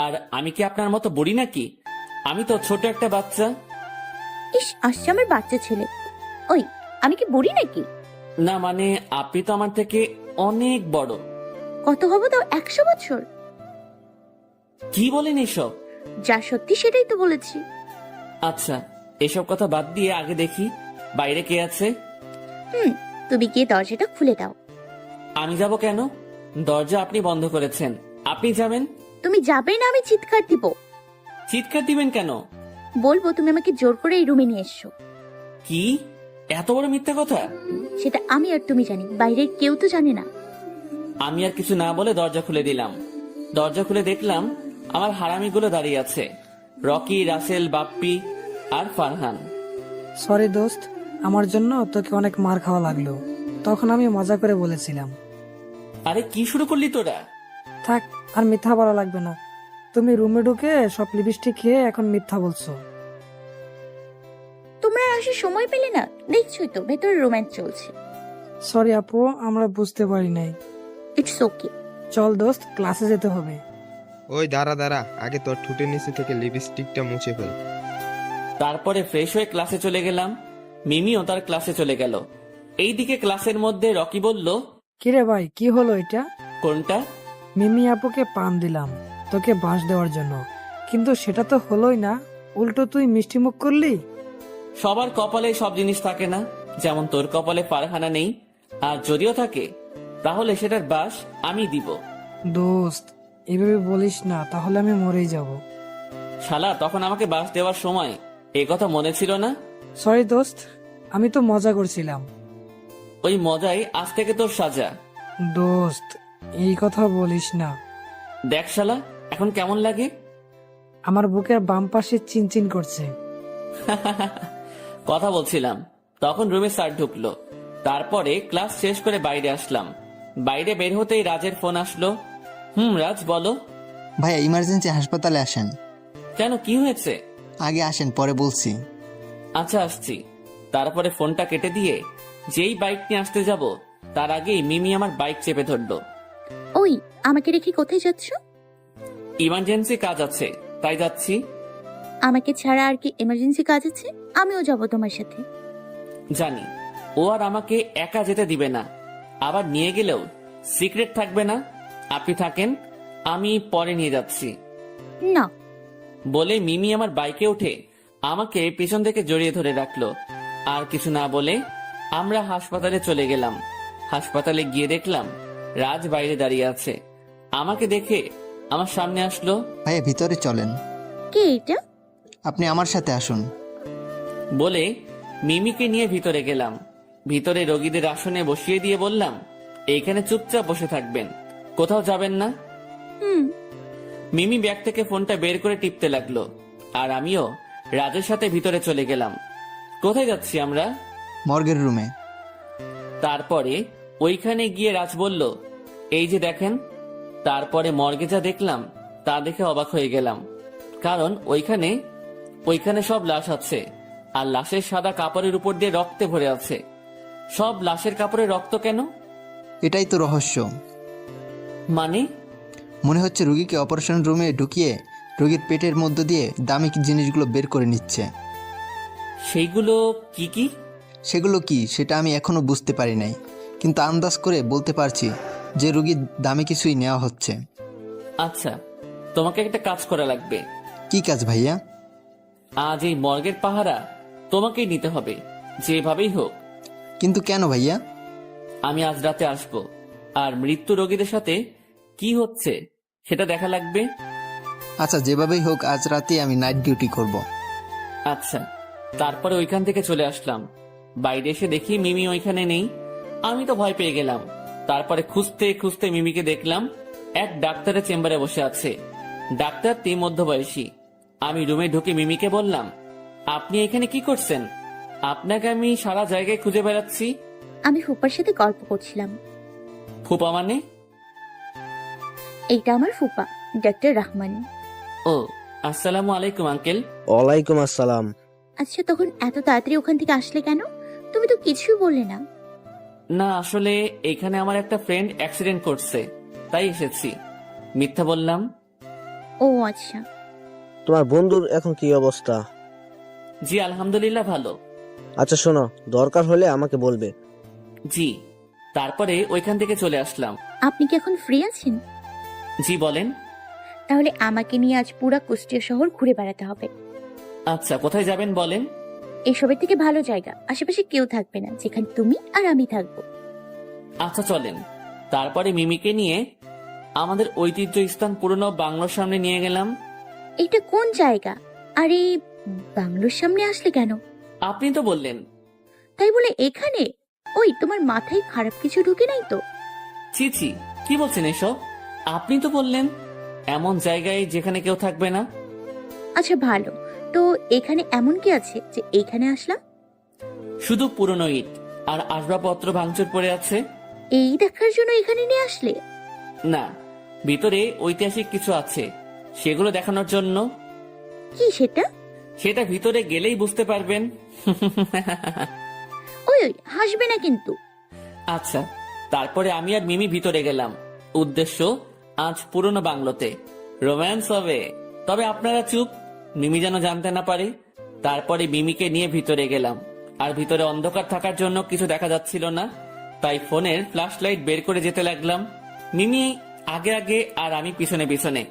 আর আমি কি আপনার মতো বুড়ি নাকি? আমি তো ছোট একটা বাচ্চা। ইস, আসছে আমার বাচ্চা ছেলে। ওই, আমি কি বুড়ি নাকি? না মানে, আপনি তো আমার থেকে অনেক বড়। কত হবো তো? 100 বছর? কি বলেন এসব? যা সত্যি সেটাই তো বলেছি। আচ্ছা, এসব কথা বাদ দিয়ে আগে দেখি বাইরে কে আছে। তুমি গিয়ে দরজাটা খুলে দাও। আমি যাব কেন? দরজা আপনি বন্ধ করেছেন, আপনি যাবেন। তুমি যাবে না, আমি চিৎকার দিব। চিৎকার দিবেন কেন? বলবো তুমি আমাকে জোর করে এই রুমে নিয়ে এসছো। কি এত বড় মিথ্যা কথা? সেটা আমি আর তুমি জানি, বাইরের কেউ তো জানে না। আমি আর কিছু না বলে দরজা খুলে দিলাম। দরজা খুলে দেখলাম আমার হারামিগুলো দাঁড়িয়ে আছে, রকি, রাসেল, বাপ্পি আর ফারহান। সরি দোস্ত, আমার জন্য তোকে অনেক মার খাওয়া লাগলো। তখন আমি মজা করে বলেছিলাম। আরে কি শুরু করলি তোরা? থাক, আর মিথ্যা বলা লাগবে না। তুমি রুমে ঢুকে সব লিপস্টিক খেয়ে এখন মিথ্যা বলছো। তোমরা আসে সময় পেলে না? দেখছোই তো ভেতরে রোম্যান্স চলছে। সরি আপু, আমরা বুঝতে পারি নাই। It's okay. চল দোস্ত, ক্লাসে যেতে হবে। ওই দাঁড়া, আগে তোর ঠোঁটের নিচে থেকে লিপস্টিকটা মুছে ফেল। তারপরে ফ্রেশ হয়ে ক্লাসে চলে গেলাম। মিমিও তার ক্লাসে চলে গেল। এইদিকে ক্লাসের মধ্যে রকি বলল, কিরে ভাই, কি হলো এটা? কোনটা? মিমি আপুকে পান দিলাম, তো তোকে বাঁশ দেওয়ার জন্য, কিন্তু সেটা তো হলোই না, উল্টো তুই মিষ্টিমুখ করলি। সবার কপালে সব জিনিস থাকে না, যেমন তোর কপালে ফারহানা নেই, আর যদিও থাকে তাহলে সেটার বাস আমি দিব। দোস্ত, এভাবে বলিস না, তাহলে আমি মরেই যাব। শালা, তখন আমাকে বাস দেওয়ার সময় এই কথা মনে ছিল না? সরি দোস্ত, আমি তো মজা করছিলাম। ওই মজাই আজ থেকে তোর সাজা। দোস্ত, এই কথা বলিস না। দেখ শালা, এখন কেমন লাগে? আমার বুকের বাম পাশে চিনচিন করছে। কথা বলছিলাম, তখন রুমে স্যার ঢুকলো। তারপরে ক্লাস শেষ করে বাইরে আসলাম। বাইরে বের হতেই রাজের ফোন আসলো। রাজ বলো। ভাইয়া ইমার্জেন্সি হাসপাতালে আসেন। কেন, কি হয়েছে? আগে আসেন, পরে বলছি। আচ্ছা, আসছি। তারপরে ফোনটা কেটে দিয়ে যেই বাইক নিয়ে আসতে যাব, তার আগেই মিমি আমার বাইক চেপে ধরলো। ওই, আমাকে রেখে কোথায় যাচ্ছ? ইমার্জেন্সি কাজ আছে, তাই যাচ্ছি। আমাকে ছাড়া আর কি এমার্জেন্সি কাজ আছে? আমিও যাব তোমার সাথে। জানি ও আর আমাকে একা যেতে দিবে না, আবার নিয়ে গেলেও সিক্রেট থাকবে না। আপনি থাকেন, আমি পরে নিয়ে যাচ্ছি। না। বলে মিমি আমার বাইকে উঠে আমাকে পিছন থেকে জড়িয়ে ধরে রাখলো। আর কিছু না বলে আমরা হাসপাতালে চলে গেলাম। হাসপাতালে গিয়ে দেখলাম রাজ বাইরে দাঁড়িয়ে আছে। আমাকে দেখে আমার সামনে আসলো। ভাইয়া ভিতরে চলেন। কে এটা? আপনি আমার সাথে আসুন। বলে মিমিকে নিয়ে ভিতরে গেলাম। ভিতরে রোগীদের আসনে বসিয়ে দিয়ে বললাম, এইখানে চুপচাপ বসে থাকবেন, কোথাও যাবেন না। মিমি ব্যাগ থেকে ফোনটা বের করে টিপতে লাগলো, আর আমিও রাজের সাথে ভিতরে চলে গেলাম। কোথায় যাচ্ছি আমরা? মর্গের রুমে। তারপরে ওইখানে গিয়ে রাজ বলল, এই যে দেখেন। তারপরে মর্গে যা দেখলাম তা দেখে অবাক হয়ে গেলাম, কারণ ওইখানে সব লাশ আছে, আর লাশের সাদা কাপড়ের উপর দিয়ে রক্তে ভরে আছে। সব লাশের কাপড়ে রক্ত কেন? এটাই তো রহস্য। মানে? মনে হচ্ছে রুগীকে অপারেশন রুমে ঢুকিয়ে রোগীর পেটের মধ্য দিয়ে দামি জিনিসগুলো বের করে নিচ্ছে। সেইগুলো কি কি? সেগুলো কি সেটা আমি এখনো বুঝতে পারি নাই, কিন্তু আন্দাজ করে বলতে পারছি যে রুগীর দামি কিছুই নেওয়া হচ্ছে। আচ্ছা, তোমাকে একটা কাজ করা লাগবে। কি কাজ ভাইয়া? আজ এই মর্গের পাহারা তোমাকেই নিতে হবে, যেভাবেই হোক। কিন্তু কেন ভাইয়া? আমি আজ রাতে আসবো, আর মৃত্যু রোগীদের সাথে কি হচ্ছে সেটা দেখা লাগবে। আচ্ছা, যেভাবেই হোক আজ রাতে আমি নাইট ডিউটি করব। আচ্ছা। তারপরে ওইখান থেকে চলে আসলাম। বাইরে এসে দেখি মিমি ওইখানে নেই। আমি তো ভয় পেয়ে গেলাম। তারপরে খুঁজতে খুঁজতে মিমিকে দেখলাম এক ডাক্তারের চেম্বারে বসে আছে। ডাক্তারটি মধ্যবয়সী। আমি রুমে ঢুকে মিমিকে বললাম, আপনি এখানে কি করছেন? আপনাকে আমি সারা জায়গায় খুঁজে বেড়াচ্ছি। আমি ফুপার সাথে গল্প করছিলাম। ফুপা মানে? এইটা আমার ফুপা, ডক্টর রহমান। ও, আসসালামু আলাইকুম আঙ্কেল। ওয়ালাইকুম আসসালাম। আচ্ছা, তখন এত তাড়াতাড়ি ওখান থেকে আসলে কেন? তুমি তো কিছুই বললে না। না, আসলে এখানে আমার একটা ফ্রেন্ড অ্যাক্সিডেন্ট করছে, তাই এসেছি। মিথ্যা বললাম। ও আচ্ছা। তোমার বন্ধুর এখন কি অবস্থা? জি আলহামদুলিল্লাহ ভালো। আচ্ছা শোনো, দরকার হলে আমাকে বলবে। জি। তারপরে ওইখান থেকে চলে আসলাম। আপনি কি এখন ফ্রি আছেন? জি বলেন। তাহলে আমাকে নিয়ে আজ পুরা কুষ্টিয়া শহর ঘুরে বেড়াতে হবে। আচ্ছা, কোথায় যাবেন বলেন। এসবের থেকে ভালো জায়গা, আশেপাশে কেউ থাকবে না, যেখানে তুমি আর আমি থাকবো। আচ্ছা চলেন। তারপরে মিমিকে নিয়ে আমাদের ঐতিহ্য স্থান পুরনো বাংলোর সামনে নিয়ে গেলাম। এটা কোন জায়গা? আরে, বাংলোর সামনে আসলে কেন? আপনি তো বললেন। তাই বলে এখানে? ওই, তোমার মাথায় খারাপ কিছু ঢুকে নাই তো? ছি ছি, কি বলছেন এসব? আপনি তো বললেন এমন জায়গায় যেখানে কেউ থাকবে না। আচ্ছা ভালো, তো এখানে এমন কি আছে যে এখানে আসলাম? শুধু পুরনো ইট আর আসবাবপত্র ভাঙচুর পড়ে আছে। এই দেখার জন্য এখানে নিয়ে আসলে? না, ভিতরে ঐতিহাসিক কিছু আছে, সেগুলো দেখানোর জন্য। কি সেটা? সেটা ভিতরে গেলেই বুঝতে পারবেন। ওই ওই, হাসবে না কিন্তু। আচ্ছা। তারপরে আমি আর মিমি ভিতরে গেলাম। উদ্দেশ্য, আজ পুরনো বাংলোতে রোম্যান্স হবে। তবে আপনারা চুপ, মিমি যেন জানতে না পারে। তারপরে মিমিকে নিয়ে ভিতরে গেলাম, আর ভিতরে অন্ধকার থাকার জন্য কিছু দেখা যাচ্ছিল না, তাই ফোনের ফ্ল্যাশ লাইট বের করে যেতে লাগলাম। মিমি আগে আগে আর আমি পিছনে পিছনে।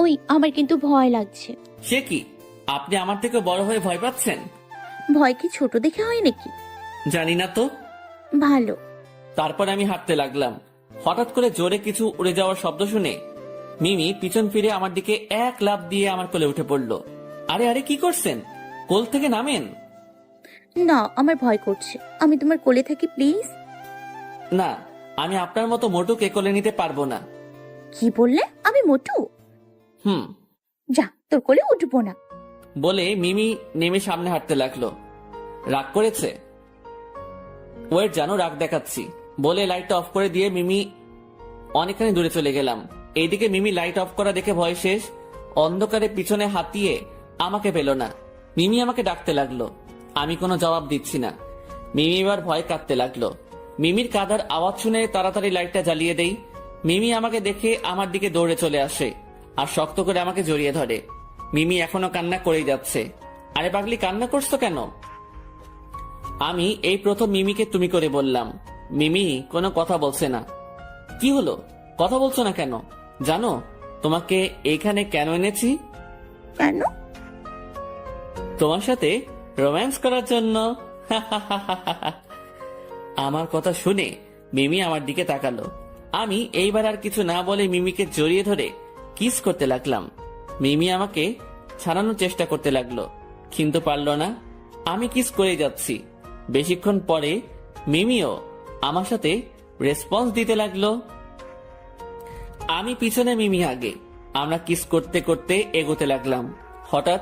ওই আমার কিন্তু ভয় লাগছে। সে কি, আপনি আমার থেকে বড় হয়ে ভয় পাচ্ছেন? ভয় কি ছোট দেখে হয় নাকি? জানি না তো। ভালো। তারপর আমি হাঁটতে লাগলাম। হঠাৎ করে জোরে কিছু উড়ে যাওয়ার শব্দ শুনে মিমি পিছন ফিরে আমার দিকে এক লাফ দিয়ে আমার কোলে উঠে পড়লো। আরে আরে, কি করছেন? কোল থেকে নামেন। না, আমার ভয় করছে। আমি তোমার কোলে থাকি প্লিজ। না, আমি আপনার মতো মোটুকে কোলে নিতে পারবো না। কি বললে? আমি মোটু? হুম। যা, তোর কোলে উঠবো না। বলে মিমি নেমে সামনে হাঁটতে লাগলো। রাগ করেছে? ওয়েট, জানো রাগ দেখাচ্ছি। বলে লাইটটা অফ করে দিয়ে মিমি অনেকখানি দূরে চলে গেলাম। এইদিকে মিমি লাইট অফ করা দেখে ভয় শেষ। অন্ধকারে পিছনে হাতিয়ে আমাকে পেল না। মিমি আমাকে ডাকতে লাগলো। আমি কোনো জবাব দিচ্ছি না। মিমি এবার ভয় কাঁদতে লাগলো। মিমির কাঁদার আওয়াজ শুনে তাড়াতাড়ি লাইটটা জ্বালিয়ে দেই। মিমি আমাকে দেখে আমার দিকে দৌড়ে চলে আসে আর শক্ত করে আমাকে জড়িয়ে ধরে। মিমি এখনো কান্না করেই যাচ্ছে। আরে পাগলি, কান্না করছো কেন? আমি এই প্রথম মিমিকে তুমি করে বললাম। মিমি কোনো কথা বলছে না। কি হলো, কথা বলছো না কেন? জানো তোমাকে এইখানে কেন এনেছি? কেন? তোমার সাথে রোম্যান্স করার জন্য। আমার কথা শুনে মিমি আমার দিকে তাকালো। আমি এইবার আর কিছু না বলে মিমিকে জড়িয়ে ধরে কিস করতে লাগলাম। মিমি আমাকে ছাড়ানোর চেষ্টা করতে লাগলো, কিন্তু পারলো না। আমি কিস করে যাচ্ছি। বেশিক্ষণ পরে মিমিও আমার সাথে রেসপন্স দিতে লাগলো। আমি পিছনে, মিমি আগে। আমরা কিস করতে করতে এগোতে লাগলাম। হঠাৎ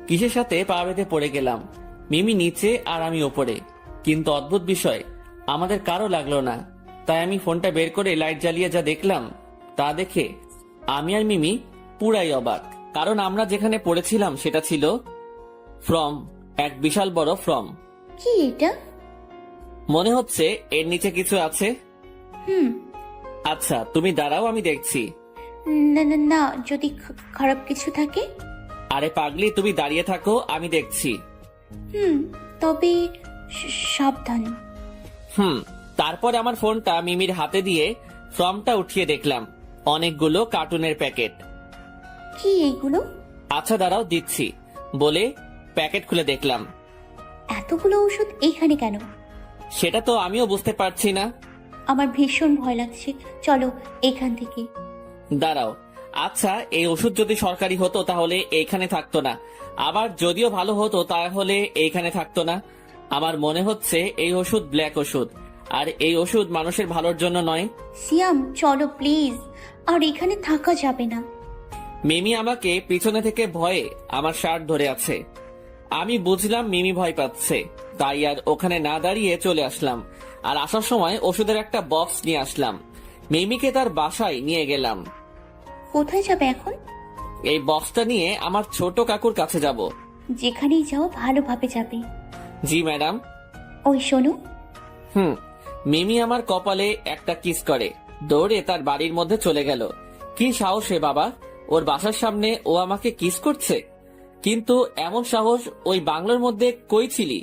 কিসের সাথে পা বেঁধে পড়ে গেলাম। মিমি নিচে আর আমি ওপরে, কিন্তু অদ্ভুত বিষয় আমাদের কারো লাগলো না। তাই আমি ফোনটা বের করে লাইট জ্বালিয়ে যা দেখলাম তা দেখে আমি আর মিমি পুরাই অবাক। কারণ আমরা যেখানে পড়েছিলাম সেটা ছিল ফ্রম, এক বিশাল বড় ফ্রম। কি এটা? মনে হচ্ছে এর নিচে কিছু আছে। হুম। আচ্ছা তুমি দাঁড়াও, আমি দেখছি। না না না, যদি খারাপ কিছু থাকে? আরে পাগলি, তুমি দাঁড়িয়ে থাকো, আমি দেখছি। তবে সাবধান। তারপর আমার ফোনটা মিমির হাতে দিয়ে ফর্মটা উঠিয়ে দেখলাম অনেকগুলো কার্টুনের প্যাকেট। কি এগুলো? আচ্ছা দাঁড়াও, দিচ্ছি। বলে প্যাকেট খুলে দেখলাম। এতগুলো ওষুধ এখানে কেন? সেটা তো আমিও বুঝতে পারছি না। আমার ভীষণ ভয় লাগছে, চলো এখান থেকে। দাঁড়াও, আচ্ছা এই ওষুধ যদি সরকারি হতো তাহলে এইখানে থাকতো না, আবার যদিও ভালো হতো তাহলে এইখানে থাকতো না। আমার মনে হচ্ছে এই ওষুধ ব্ল্যাক ওষুধ, আর এই ওষুধ মানুষের ভালোর জন্য নয়। সিয়াম চলো প্লিজ, আর এখানে থাকা যাবে না। মিমি আমাকে পিছনে থেকে ভয়ে আমার শার্ট ধরে আছে। আমি বুঝলাম মিমি ভয় পাচ্ছে, তাই আর ওখানে না দাঁড়িয়ে চলে আসলাম। আর আসার সময় ওষুধের একটা বক্স নিয়ে আসলাম। মিমিকে তার বাসায় নিয়ে গেলাম। কোথায় যাবে এখন? এই বক্সটা নিয়ে আমার ছোট কাকুর কাছে যাব। যেখানেই যাও ভালোভাবে যাবে। জি ম্যাডাম। ওই শোনো। মিমি আমার কপালে একটা কিস করে দৌড়ে তার বাড়ির মধ্যে চলে গেল। কি সাহসে বাবা, ওর বাসার সামনে ও আমাকে কিস করছে। কিন্তু এমন সাহস ওই বাংলোর মধ্যে কই ছিলি?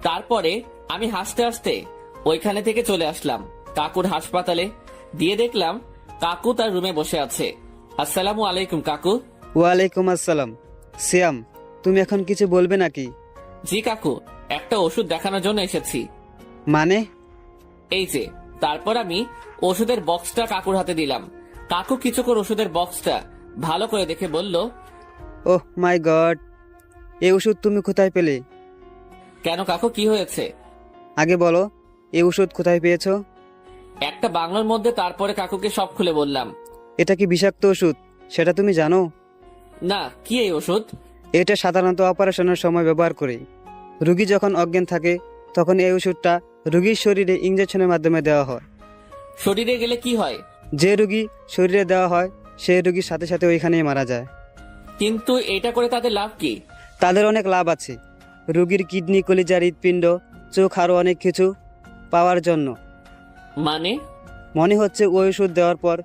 তারপরে আমি হাসতে হাসতে ওইখানে থেকে চলে আসলাম কাকুর হাসপাতালে। দিয়ে দেখলাম কাকু তার রুমে বসে আছে। আসসালামু আলাইকুম কাকু। ওয়ালাইকুম আসসালাম। সিয়াম, তুমি এখন কিছু বলবে নাকি? জি কাকু, একটা ওষুধ দেখানোর জন্য এসেছি। মানে? এই যে। তারপর আমি ওষুধের বক্সটা কাকুর হাতে দিলাম। কাকু কিছুক্ষণ ওষুধের বক্সটা ভালো করে দেখে বলল, ওহ মাই গড, এই ওষুধ তুমি কোথায় পেলে? কেন কাকু, কি হয়েছে? আগে বলো, এই ওষুধ কোথায় পেয়েছো? একটা বাংলোর মধ্যে। তারপরে কাকুকে সব খুলে বললাম। এটা কি বিষাক্ত ওষুধ সেটা তুমি জানো? না, কি এই ওষুধ? এটা সাধারণত অপারেশনের সময় ব্যবহার করি। রোগী যখন অজ্ঞান থাকে তখন এই ওষুধটা রোগীর শরীরে ইঞ্জেকশনের মাধ্যমে দেওয়া হয়। শরীরে গেলে কি হয়? যে রোগী শরীরে দেওয়া হয় সেই রোগীর সাথে সাথে ওইখানেই মারা যায়। কিন্তু এটা করে তাদের লাভ কি? তাদের অনেক লাভ আছে। রোগীর কিডনি, কলিজা, হৃৎপিণ্ড, চোখ আরো অনেক কিছু পাওয়ার জন্য। মানে? মনে হচ্ছে ওই ওষুধ দেওয়ার পর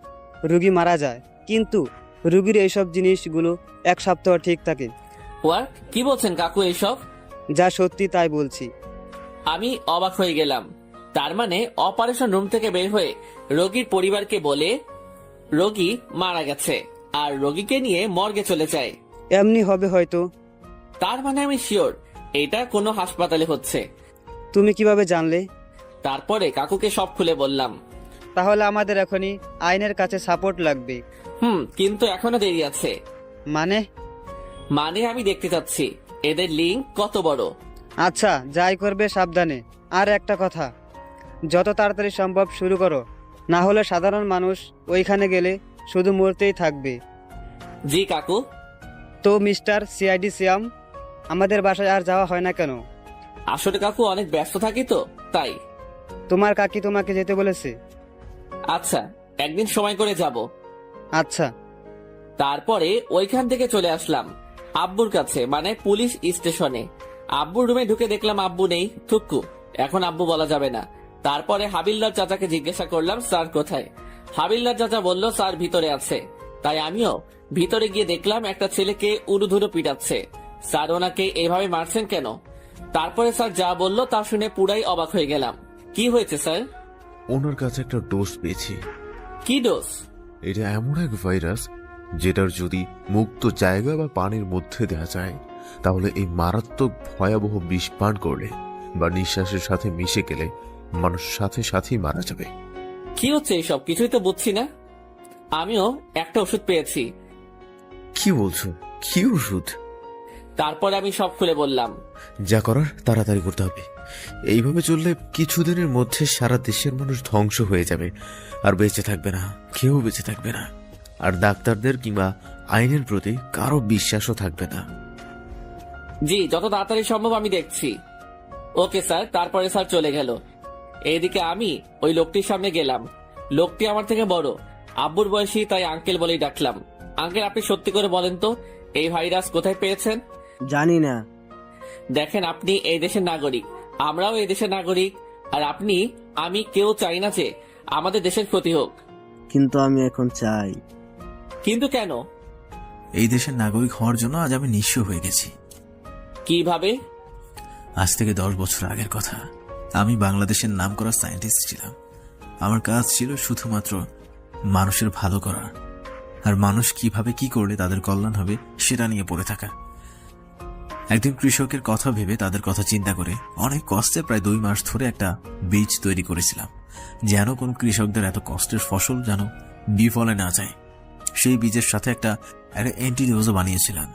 রোগী মারা যায়, কিন্তু রোগীর এইসব জিনিসগুলো এক সপ্তাহ ঠিক থাকে। হোয়াট? কি বলছেন কাকু এইসব? যা সত্যি তাই বলছি। আমি অবাক হয়ে গেলাম। তার মানে অপারেশন রুম থেকে বের হয়ে রোগীর পরিবারকে বলে রোগী মারা গেছে আর রোগীকে নিয়ে মর্গে চলে যায়। এমনি হবে হয়তো। তার মানে আমি শিওর এটা কোনো হাসপাতালে হচ্ছে। তুমি কিভাবে জানলে? তারপরে কাকুকে সব খুলে বললাম। তাহলে আমাদের এখনই আইনের কাছে সাপোর্ট লাগবে। কিন্তু এখনো দেরি আছে। মানে আমি দেখতে চাচ্ছি এদের লিঙ্ক কত বড়। আচ্ছা, যাই করবে সাবধানে। আর একটা কথা, যত তাড়াতাড়ি সম্ভব শুরু করো, না হলে সাধারণ মানুষ ওইখানে গেলে শুধু মরতেই থাকবে। জি কাকু। তো মিস্টার সিআইডি সিয়াম, আমাদের বাসায় আর যাওয়া হয় না কেন? আসলে কাকু অনেক ব্যস্ত থাকি তো তাই। তোমার কাকি তোমাকে যেতে বলেছে? আচ্ছা, একদিন সময় করে যাব। আচ্ছা। তারপরে ওইখান থেকে চলে আসলাম আব্বুর কাছে, মানে পুলিশ স্টেশনে। আব্বুর রুমে ঢুকে দেখলাম আব্বু নেই। থুক্কু, এখন আব্বু বলা যাবে না। তারপরে হাবিলদার চাচাকে জিজ্ঞাসা করলাম স্যার কোথায়। হাবিলদার চাচা বলল স্যার ভিতরে আছে। তাই আমিও ভিতরে গিয়ে দেখলাম একটা ছেলেকে উড়ুধুরু পিটাচ্ছে। স্যার ওনাকে এভাবে মারছেন কেন? তারপরে স্যার যা বলল তা শুনে পুরাই অবাক হয়ে গেলাম। কি হয়েছে স্যার? ওনার কাছে একটা ডোজ পেয়েছি। কি ডোজ? এটা এমন এক ভাইরাস যেটার যদি মুক্ত জায়গা বা পানির মধ্যে দেওয়া যায় তাহলে এই মারাত্মক ভয়াবহ বিষ পান করলে বা নিঃশ্বাসের সাথে মিশে গেলে মানুষ সাথে সাথেই মারা যাবে। কি হচ্ছে এইসব? কিছুই তো বুঝছি না। আমিও একটা ওষুধ পেয়েছি। কি বলছো? কি ওষুধ? তারপরে আমি সব খুলে বললাম। যা করার তাড়াতাড়ি করতে হবে। এইভাবে চললে কিছুদিনের মধ্যে সারা দেশের মানুষ ধ্বংস হয়ে যাবে, আর বেঁচে থাকবে না, কেউ বেঁচে থাকবে না। আর ডাক্তারদের কিংবা আইনের প্রতি কারো বিশ্বাসও থাকবে না। জি, যত তাড়াতাড়ি সম্ভব আমি দেখছি। Okay sir. তারপরে স্যার চলে গেল। এইদিকে আমি ওই লোকটির সামনে গেলাম। লোকটি আমার থেকে বড়, আব্বুর বয়সী, তাই আঙ্কেল বলেই ডাকলাম। আঙ্কেল, আপনি সত্যি করে বলেন তো এই ভাইরাস কোথায় পেয়েছেন? জানি না। দেখেন, আপনি এই দেশের নাগরিক, আমরাও এই দেশের নাগরিক, আর আপনি আমি কেউ চাই না যে আমাদের দেশের ক্ষতি হোক। কিন্তু আমি এখন চাই। কিন্তু কেন? এই দেশের নাগরিক হওয়ার জন্য আজ আমি নিঃস্ব হয়ে গেছি। কিভাবে? আজ থেকে 10 বছর আগের কথা। আমি বাংলাদেশের নামকরা সায়েন্টিস্ট ছিলাম। আমার কাজ ছিল শুধুমাত্র মানুষের ভালো করা, আর মানুষ কিভাবে কি করলে তাদের কল্যাণ হবে সেটা নিয়ে পড়ে থাকা। একদিন কৃষকের কথা ভেবে, তাদের কথা চিন্তা করে অনেক কষ্টে প্রায় 2 মাস ধরে একটা বীজ তৈরি করেছিলাম, যেন কোনো কৃষকদের এত কষ্টের ফসল যেন বিফলে না যায়। সেই বীজের সাথে একটা অ্যান্টিডোজও বানিয়েছিলাম।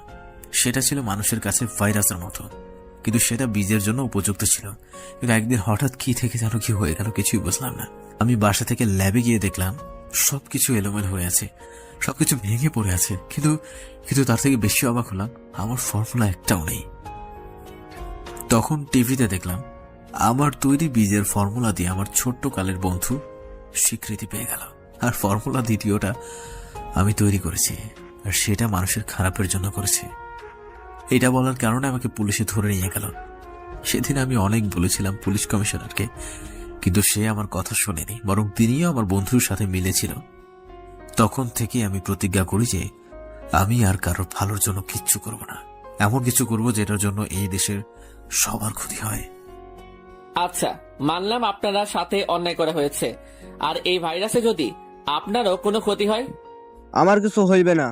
সেটা ছিল মানুষের কাছে ভাইরাসের মতো, কিন্তু সেটা বীজের জন্য উপযুক্ত ছিল। কিন্তু একদিন হঠাৎ কি থেকে যেন কি হয়ে গেল, কিছুই বুঝলাম না। আমি বাসা থেকে ল্যাবে গিয়ে দেখলাম সবকিছু এলোমেলো হয়ে আছে, সবকিছু ভেঙে পড়ে আছে। কিন্তু তার থেকে বেশি অবাক হলাম, আমার ফর্মুলা একটাও নেই। তখন টিভিতে দেখলাম আমার তৈরি বীজের ফর্মুলা দিয়ে আমার ছোট্ট কালের বন্ধু স্বীকৃতি পেয়ে গেল। আর ফর্মুলা দ্বিতীয়টা আমি তৈরি করেছি, আর সেটা মানুষের খারাপের জন্য করেছে। এটা বলার কারণে আমাকে পুলিশে ধরে নিয়ে গেল। সেদিন আমি অনেক বলেছিলাম পুলিশ কমিশনারকে, কিন্তু সে আমার কথা শোনেনি, বরং তিনিও আমার বন্ধুর সাথে মিলেছিল। তখন থেকে আমি প্রতিজ্ঞা করি যে আমি আর কারোর ভালোর জন্য কিচ্ছু করব না। এমন কিছু করব যেটার জন্য এই দেশের সবার ক্ষতি হয়। আচ্ছা, মানলাম আপনারা সাথে অন্যায় করা হয়েছে, আর এই ভাইরাসে যদি আপনারও কোনো ক্ষতি হয়? আমার কিছু হইবে না,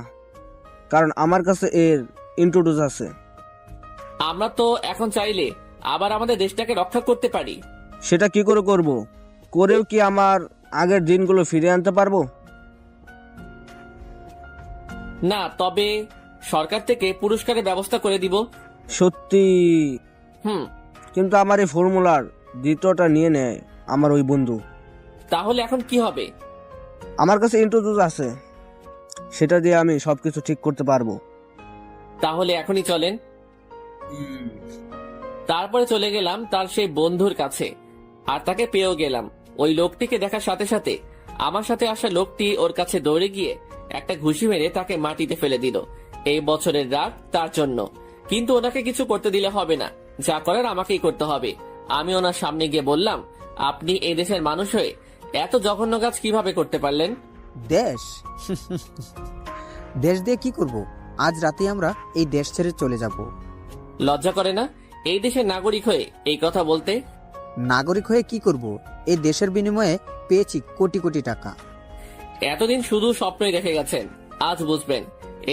কারণ আমার কাছে এর ইন্ট্রোডোজ আছে। আমরা তো এখন চাইলে আবার আমাদের দেশটাকে রক্ষা করতে পারি। সেটা কি করে করব? করেও কি আমার আগের দিনগুলো ফিরিয়ে আনতে পারবো? না, তবে সরকার থেকে পুরস্কারের ব্যবস্থা করে দিব। সত্যি? কিন্তু আমার এই ফর্মুলার দ্বিতীয়টা নিয়ে নেয় আমার ওই বন্ধু। তাহলে এখন কি হবে? আমার কাছে ইন্ট্রোডোজ আছে, সেটা দিয়ে আমি সবকিছু ঠিক করতে পারবো। তাহলে এখনই চলেন। তারপরে চলে গেলাম তার সেই বন্ধুর কাছে, আর তাকে পেয়েও গেলাম। ওই লোকটিকে দেখার সাথে সাথে আমার সাথে আসা লোকটি ওর কাছে দৌড়ে গিয়ে একটা ঘুষি মেরে তাকে মাটিতে ফেলে দিল। এই বছরের রাত তার জন্য। কিন্তু ওনাকে কিছু করতে দিলে হবে না, যা করার আমাকেই করতে হবে। আমি ওনার সামনে গিয়ে বললাম, আপনি এই দেশের মানুষ হয়ে এত জঘন্য কাজ কিভাবে করতে পারলেন? দেশ দেশ দিয়ে কি করব? আজ রাতে আমরা এই দেশ ছেড়ে চলে যাব। লজ্জা করে না এই দেশের নাগরিক হয়ে এই কথা বলতে? নাগরিক হয়ে কি করব? এই দেশের বিনিময়ে পেয়েছি কোটি কোটি টাকা। এতদিন শুধু স্বপ্নই দেখে গেছেন, আজ বুঝবেন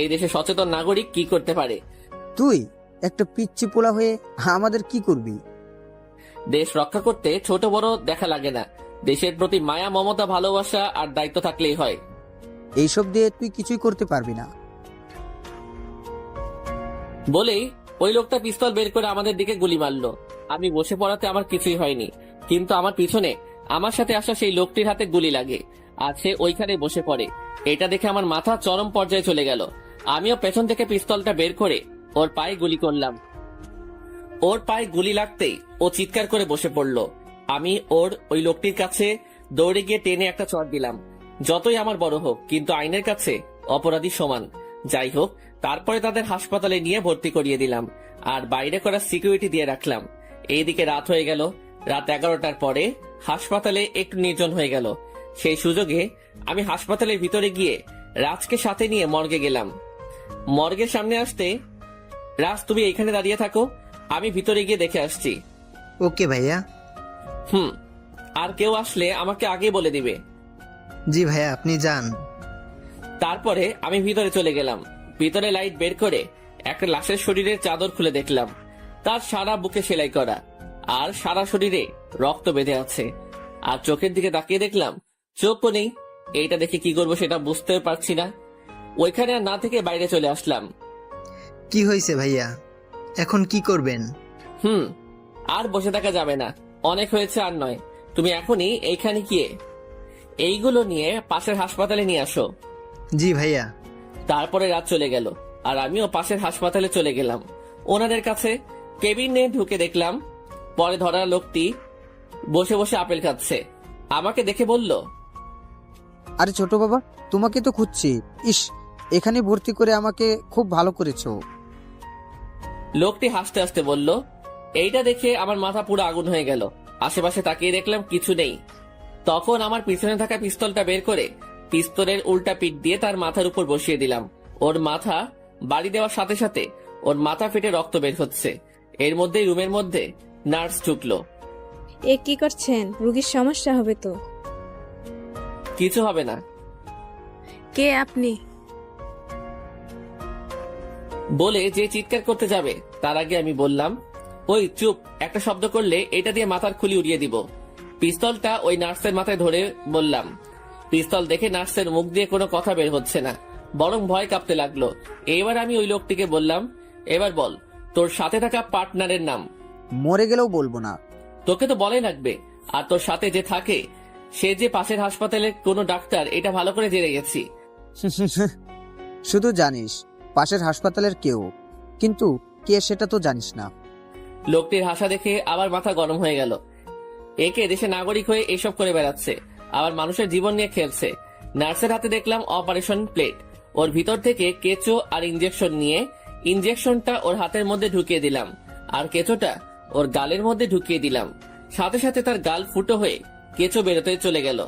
এই দেশে সচেতন নাগরিক কি করতে পারে। তুই একটা পিচ্চি পোলা হয়ে আমাদের কি করবি? দেশ রক্ষা করতে ছোট বড় দেখা লাগে না, দেশের প্রতি মায়া, মমতা, ভালোবাসা আর দায়িত্ব থাকলেই হয়। এইসব দিয়ে তুই কিছুই করতে পারবি না। বলেই ওই লোকটা পিস্তল বের করে আমাদের দিকে গুলি মারলো। আমি বসে পড়াতে আমার কিছুই হয়নি, কিন্তু আমার পিছনে আমার সাথে আসা সেই লোকটির হাতে গুলি লাগে আর সে ওইখানে বসে পড়ে। এটা দেখে আমার মাথা চরম পর্যায়ে চলে গেল। আমিও পেছন থেকে পিস্তলটা বের করে ওর পায়ে গুলি করলাম। ওর পায়ে গুলি লাগতেই ও চিৎকার করে বসে পড়লো। আমি ওই লোকটির কাছে দৌড়ে গিয়ে টেনে একটা চড় দিলাম। যতই আমার বড় হোক, কিন্তু আইনের কাছে অপরাধী সমান। যাই হোক, তারপরে তাদের হাসপাতালে নিয়ে ভর্তি করিয়ে দিলাম আর বাইরে করা সিকিউরিটি দিয়ে রাখলাম। এইদিকে রাত হয়ে গেল। রাত 11টার পরে হাসপাতালে একটু নির্জন হয়ে গেল। সেই সুযোগে আমি হাসপাতালের ভিতরে গিয়ে রাজকে সাথে নিয়ে মর্গে গেলাম। মর্গের সামনে আসতে, রাজ তুমি এইখানে দাঁড়িয়ে থাকো, আমি ভিতরে গিয়ে দেখে আসছি। ওকে ভাইয়া। আর কেউ আসলে আমাকে আগে বলে দিবে। জি ভাইয়া, আপনি যান। তারপরে আমি ভিতরে চলে গেলাম। ভিতরে লাইট বের করে একটা লাশের শরীরের চাদর খুলে দেখলাম। তার সারা বুকে সেলাই করা আর সারা শরীরে রক্ত বেঁধে আছে। আর চোখের দিকে তাকিয়ে দেখলাম চোখও নেই। এইটা দেখে কি করবো সেটা বুঝতে পারছি না। ওইখানে আর না থেকে বাইরে চলে আসলাম। কি হয়েছে ভাইয়া, এখন কি করবেন? আর বসে থাকা যাবে না, অনেক হয়েছে আর নয়। তুমি এখনই এইখানে গিয়ে এইগুলো নিয়ে পাশের হাসপাতালে নিয়ে আসো। জি ভাইয়া। তারপরে রাত চলে গেল আর আমিও পাশের হাসপাতালে চলে গেলাম। ওনাদের কাছে কেবিনে ঢুকে দেখলাম পরে ধরা লোকটি বসে বসে আপেল খাচ্ছে। আমাকে দেখে বলল, আরে ছোট বাবা, তোমাকে তো খুঁজছি। ইস, এখানে ভর্তি করে আমাকে খুব ভালো করেছো। লোকটি হাসতে হাসতে বলল। এইটা দেখে আমার মাথা পুরো আগুন হয়ে গেল। আশেপাশে তাকিয়ে দেখলাম কিছু নেই। তখন আমার পিছনে থাকা পিস্তলটা বের করে পিস্তলের উল্টা পিঠ দিয়ে তার মাথার উপর বসিয়ে দিলাম। ওর মাথা বাড়ি দেওয়ার সাথে সাথে ওর মাথা ফেটে রক্ত বের হচ্ছে। এর মধ্যেই রুমের মধ্যে নার্স ঢুকলো। এ কি করছেন? রুগীর সমস্যা হবে তো। কিছু হবে না। কে আপনি? বলে যে চিৎকার করতে যাবে তার আগে আমি বললাম, ওই চুপ, একটা শব্দ করলে এটা দিয়ে মাথার খুলি উড়িয়ে দিব। পিস্তলটা ওই নার্সের মাথায় ধরে বললাম। পিস্তল দেখে নার্সের মুখ দিয়ে কোনো কথা বের হচ্ছে না, বরং ভয় কাঁপতে লাগলো। এবার আমি ওই লোকটিকে বললাম, এবার বল তোর সাথে থাকা পার্টনারের নাম। মরে গেলেও বলবো না। তোকে তো বলাই লাগবে, আর তোর সাথে যে থাকে সে যে পাশের হাসপাতালের কোনো ডাক্তার, এটা ভালো করে জেনে গেছি। শুধু জানিস পাশের হাসপাতালের কেউ, কিন্তু কে সেটা তো জানিস না। লোকটির হাসা দেখে আবার মাথা গরম হয়ে গেল। একে দেশে নাগরিক হয়ে এসব করে বেড়াচ্ছে, আবার মানুষের জীবন নিয়ে খেলছে। নার্সের হাতে দেখলাম অপারেশন প্লেট। ওর ভিতর থেকে কেঁচো আর ইঞ্জেকশন নিয়ে ইঞ্জেকশনটা ওর হাতের মধ্যে ঢুকিয়ে দিলাম আর কেঁচোটা ওর গালের মধ্যে ঢুকিয়ে দিলাম। সাথে সাথে তার গাল ফুটো হয়ে কেঁচো বেরোতে চলে গেল।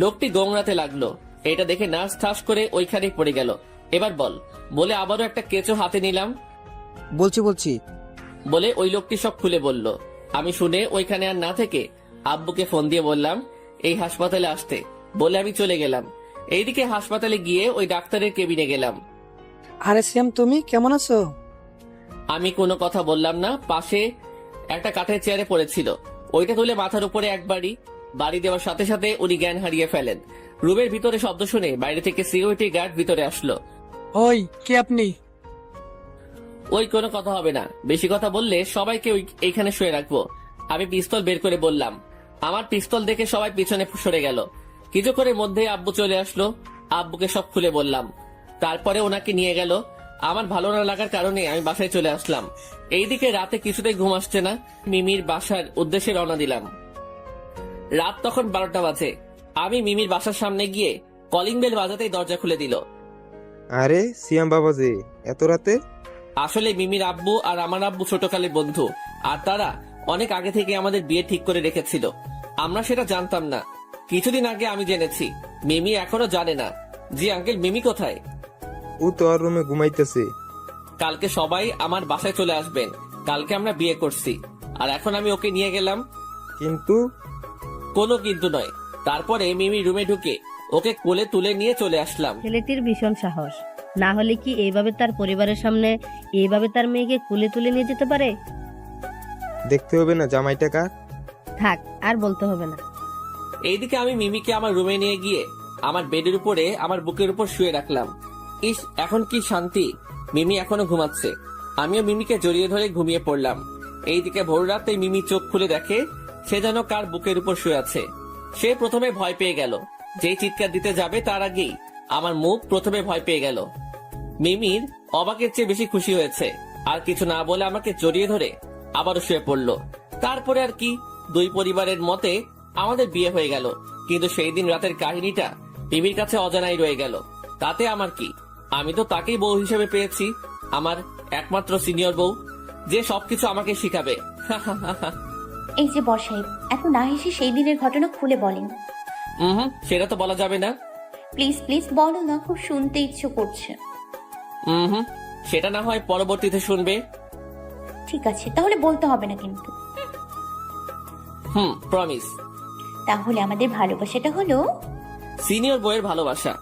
লোকটি গোংরাতে লাগলো। এটা দেখে নার্স ঠাস করে ওইখানেই পড়ে গেল। এবার বল বলে আবারও একটা কেঁচো হাতে নিলাম। বলছি বলে ওই লোকটি সব খুলে বলল। আমি শুনে ওইখানে আর না থেকে আব্বুকে ফোন দিয়ে বললাম এই হাসপাতালে আসতে, বলে আমি চলে গেলাম। এইদিকে হাসপাতালে গিয়ে ওই ডাক্তারের কেবিনে গেলাম। আরে শ্যাম, তুমি কেমন আছো? আমি কোনো কথা বললাম না। পাশে একটা কাঠের চেয়ারে পড়েছিল, ওইটা তুলে মাথার উপরে একবারই বাড়ি দেওয়ার সাথে সাথে উনি জ্ঞান হারিয়ে ফেলেন। রুমের ভিতরে শব্দ শুনে বাইরে থেকে সিকিউরিটি গার্ড ভিতরে আসলো। ওই কে আপনি? ওই কোনো কথা হবে না, বেশি কথা বললে সবাইকে এইখানে শুয়ে রাখবো। আমি পিস্তল বের করে বললাম। আমার পিস্তল দেখে সবাই পিছনে সরে গেল। কিছুক্ষণের মধ্যে আব্বু চলে আসলো। আব্বুকে সব খুলে বললাম। তারপরে ওনাকে নিয়ে গেল। আমার ভালো না লাগার কারণে আমি বাসায় চলে আসলাম। এইদিকে রাতে কিছুতেই ঘুম আসছে না। মিমির বাসার উদ্দেশ্যে রওনা দিলাম। রাত তখন 12টা বাজে। আমি মিমির বাসার সামনে গিয়ে কলিং বেল বাজাতেই দরজা খুলে দিল। আরে সিয়াম বাবাজি, এত রাতে? আসলে মিমির আব্বু আর আমার আব্বু ছোটকালের বন্ধু, আর তারা অনেক আগে থেকে আমাদের বিয়ে ঠিক করে রেখেছিল। আমরা সেটা জানতাম না, কিছুদিন আগে আমি জেনেছি। মিমি এখনো জানে না। জি আঙ্কেল, মিমি কোথায়? ও তো আর রুমে ঘুমাইতেছে। কালকে সবাই আমার বাসায় চলে আসবেন। কালকে আমরা বিয়ে করছি, আর এখন আমি ওকে নিয়ে গেলাম। কিন্তু? কোনো কিন্তু নয়। তারপরে মিমি রুমে ঢুকে ওকে কোলে তুলে নিয়ে চলে আসলাম। ছেলেটির ভীষণ সাহস, না হলে কি এইভাবে তার পরিবারের সামনে এইভাবে তার মেয়েকে কুলে তুলে নিয়ে যেতে পারে? দেখতে হবে না জামাইটা কার? থাক, আর বলতে হবে না। এইদিকে আমি মিমিকে আমার রুমে নিয়ে গিয়ে আমার বেডের উপরে আমার বুকের উপর শুয়ে রাখলাম। ইস, এখন কি শান্তি। মিমি এখনো ঘুমাচ্ছে, আমিও মিমিকে জড়িয়ে ধরে ঘুমিয়ে পড়লাম। এইদিকে ভোর রাতে মিমি চোখ খুলে দেখে সে যেন কার বুকের উপর শুয়ে আছে। সে প্রথমে ভয় পেয়ে গেল, যেই চিৎকার দিতে যাবে তার আগেই আমার মুখ প্রথমে ভয় পেয়ে গেল। মিমির অবাকের চেয়ে বেশি খুশি হয়েছে, আর কিছু না বলে আমাকে জড়িয়ে ধরে আবারও শুয়ে পড়লো। তারপরে আর কি, দুই পরিবারের মতে আমাদের বিয়ে হয়ে গেল। কিন্তু সেই দিন রাতের কাহিনীটা মিমির কাছে অজানাই রয়ে গেল। তাতে আমার কি, আমি তো তাকেই বউ হিসেবে পেয়েছি, আমার একমাত্র সিনিয়র বউ, যে সবকিছু আমাকে শিখাবে। এই যে বর সাহেব, এত না হেসে সেই দিনের ঘটনা খুলে বলেন। সেটা তো বলা যাবে না। প্লিজ প্লিজ বলো না, খুব শুনতে ইচ্ছে করছে। সেটা না হয় পরবর্তীতে শুনবে। ঠিক আছে, তাহলে বলতে হবে না কিন্তু। প্রমিস। তাহলে আমাদের ভালোবাসাটা হলো সিনিয়র বউয়ের ভালোবাসা।